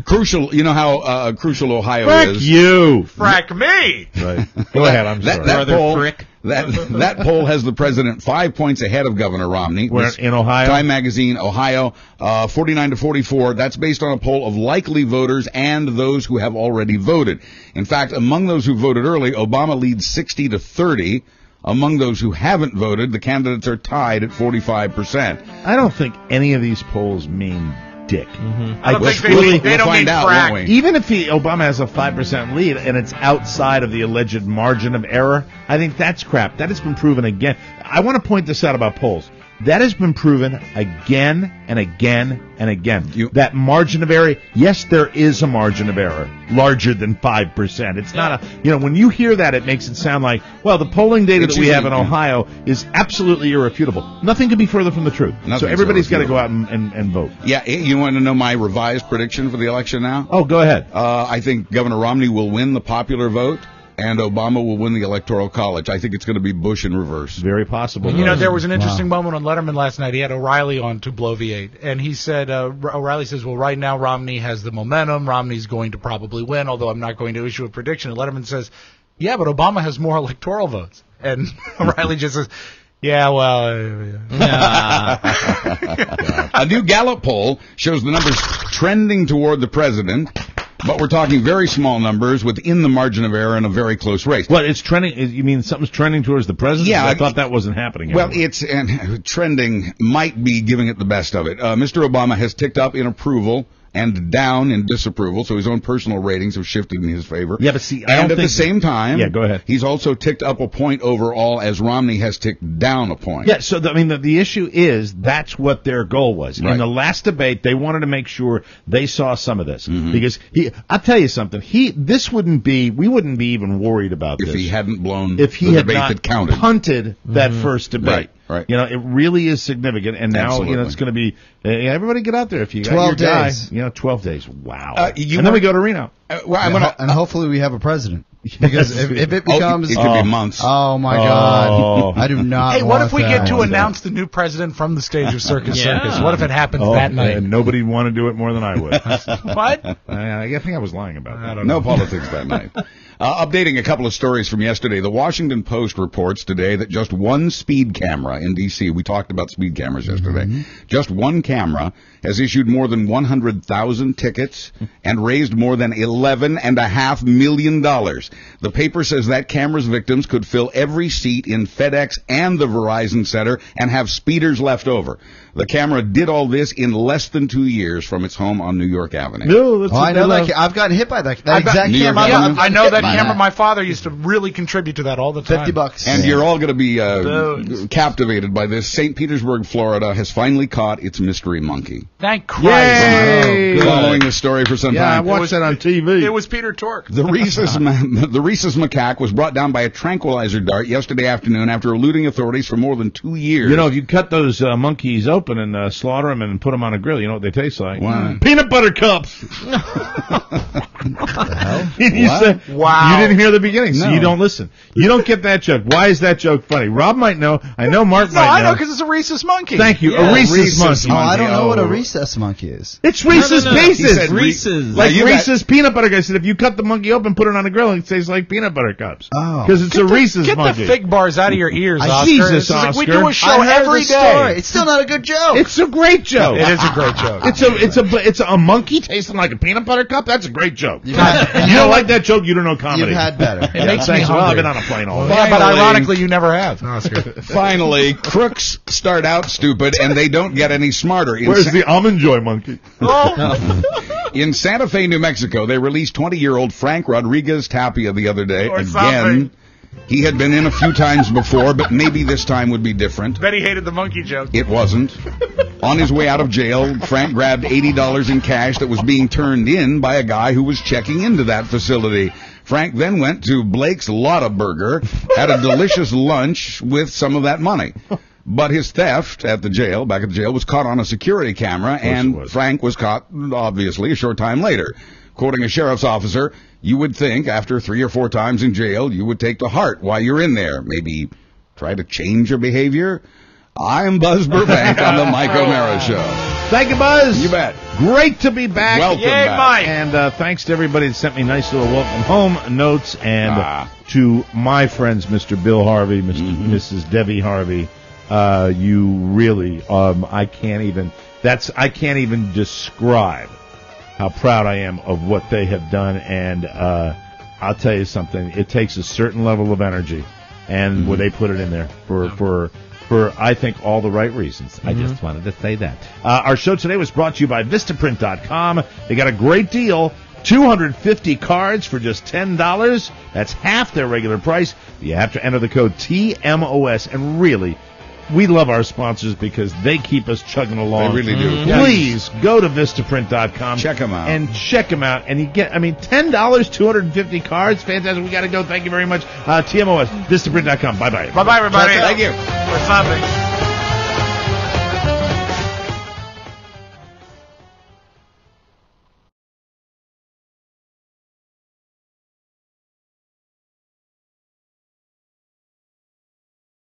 Crucial, you know how Crucial, Ohio Frack is. you. Frack me. Right. Go ahead, I'm sorry. That poll has the president 5 points ahead of Governor Romney. Where, in Ohio? Time magazine, Ohio, 49 to 44. That's based on a poll of likely voters and those who have already voted. In fact, among those who voted early, Obama leads 60 to 30. Among those who haven't voted, the candidates are tied at 45%. I don't think any of these polls mean dick. I don't think they don't mean frack. Won't we? Even if Obama has a 5% lead and it's outside of the alleged margin of error, I think that's crap. That has been proven again. I want to point this out about polls. That has been proven again and again and again. That margin of error, yes, there is a margin of error larger than 5%. It's not when you hear that, it makes it sound like, well, the polling data that we have in Ohio is absolutely irrefutable. Nothing could be further from the truth. So everybody's got to go out and vote. Yeah, you want to know my revised prediction for the election now? Oh, go ahead. I think Governor Romney will win the popular vote. And Obama will win the Electoral College. I think it's going to be Bush in reverse. Very possible. There was an interesting moment on Letterman last night. He had O'Reilly on to bloviate, and he said, O'Reilly says, well, right now Romney has the momentum. Romney's going to probably win, although I'm not going to issue a prediction. And Letterman says, yeah, but Obama has more electoral votes. And O'Reilly just says, yeah, well... A new Gallup poll shows the numbers trending toward the president. But we're talking very small numbers within the margin of error in a very close race. What, it's trending? You mean something's trending towards the president? Yeah. I thought that wasn't happening. Well, trending might be giving it the best of it. Mr. Obama has ticked up in approval and down in disapproval, so his own personal ratings have shifted in his favor. Yeah, but see, at the same time, yeah, go ahead. He's also ticked up a point overall as Romney has ticked down a point. Yeah, so the issue is that's what their goal was. Right. In the last debate, they wanted to make sure they saw some of this because I'll tell you something. We wouldn't be even worried about if this he hadn't blown if he the had debate not that counted. Punted that first debate. Right. It really is significant, and now Absolutely. it's going to be everybody get out there if you got 12 your guy. days. 12 days. Wow. And then we go to Reno. And hopefully we have a president. Because if it becomes... it could be months. Oh, my God. I do not Hey, what if we get to that. announce the new president from the stage of Circus Circus? What if it happens that night? Nobody would want to do it more than I would. What? I think I was lying about that. I don't know. No politics that night. Updating a couple of stories from yesterday. The Washington Post reports today that just one speed camera in D.C., we talked about speed cameras yesterday, just one camera has issued more than 100,000 tickets and raised more than $11.5 million. The paper says that camera's victims could fill every seat in FedEx and the Verizon Center and have speeders left over. The camera did all this in less than 2 years from its home on New York Avenue. No, I know that. I've gotten hit by that exact New York camera. Avenue? I know that can't remember. My father used to really contribute to that all the time. $50. And you're all going to be captivated by this. St. Petersburg, Florida has finally caught its mystery monkey. Thank Christ. Yay! Following this story for some time. I watched that on TV. It was Peter Tork. The rhesus macaque was brought down by a tranquilizer dart yesterday afternoon after eluding authorities for more than 2 years. You know, if you cut those monkeys open and slaughter them and put them on a grill, you know what they taste like? What? Peanut butter cups. You said, wow. You didn't hear the beginning, so No. you don't listen. You don't get that joke. Why is that joke funny? Rob might know. I know Mark No, might I know. know because it's a rhesus monkey. Thank you. Yeah. A rhesus monkey. Oh, I don't know what a rrecess monkey is. It's Reese's No. Pieces. He said Reese's. Like Now, Reese's peanut butter guy said, if you cut the monkey open, put it on a grill, it tastes like peanut butter cups. Oh. Because it's a Reese's Get monkey. the fig bars out of your ears, Oscar. Jesus, This is like we Oscar. do a show I heard every the story. day. It's still not a good joke. It's a great joke. It is a great joke. It's a monkey tasting like a peanut butter cup. That's a great joke. You don't like that joke? You don't know comedy. You've had better. It makes me Thanks. Well, I've hungry. been on a plane all day. Yeah, but ironically, you never have, Oscar. Finally, crooks start out stupid and they don't get any smarter. Where's the Almond Joy monkey? In Santa Fe, New Mexico, they released 20-year-old Frank Rodriguez Tapia the other day. Or Again, something. he had been in a few times before, but maybe this time would be different. Betty hated the monkey joke. It wasn't. On his way out of jail, Frank grabbed $80 in cash that was being turned in by a guy who was checking into that facility. Frank then went to Blake's Lotta Burger, had a delicious lunch with some of that money. But his theft back at the jail, was caught on a security camera, and Frank was caught, obviously, a short time later. Quoting a sheriff's officer, you would think after 3 or 4 times in jail, you would take to heart while you're in there. Maybe try to change your behavior? I'm Buzz Burbank on the Mike O'Mara Show. Thank you, Buzz. You bet. Great to be back. Welcome Yay, back. Mike. And thanks to everybody that sent me nice little welcome home notes, and to my friends, Mr. Bill Harvey, Mrs. Debbie Harvey. You really, I can't even describe how proud I am of what they have done. And I'll tell you something, it takes a certain level of energy, and when they put it in there for I think all the right reasons. I just wanted to say that. Our show today was brought to you by Vistaprint.com. They got a great deal. 250 cards for just $10. That's half their regular price. You have to enter the code TMOS. And really, we love our sponsors because they keep us chugging along. They really do. Please go to Vistaprint.com. Check them out. And check them out. And you get, $10, 250 cards. Fantastic. We got to go. Thank you very much. TMOS, Vistaprint.com. Bye-bye. Bye-bye, everybody. Thank you. Or something.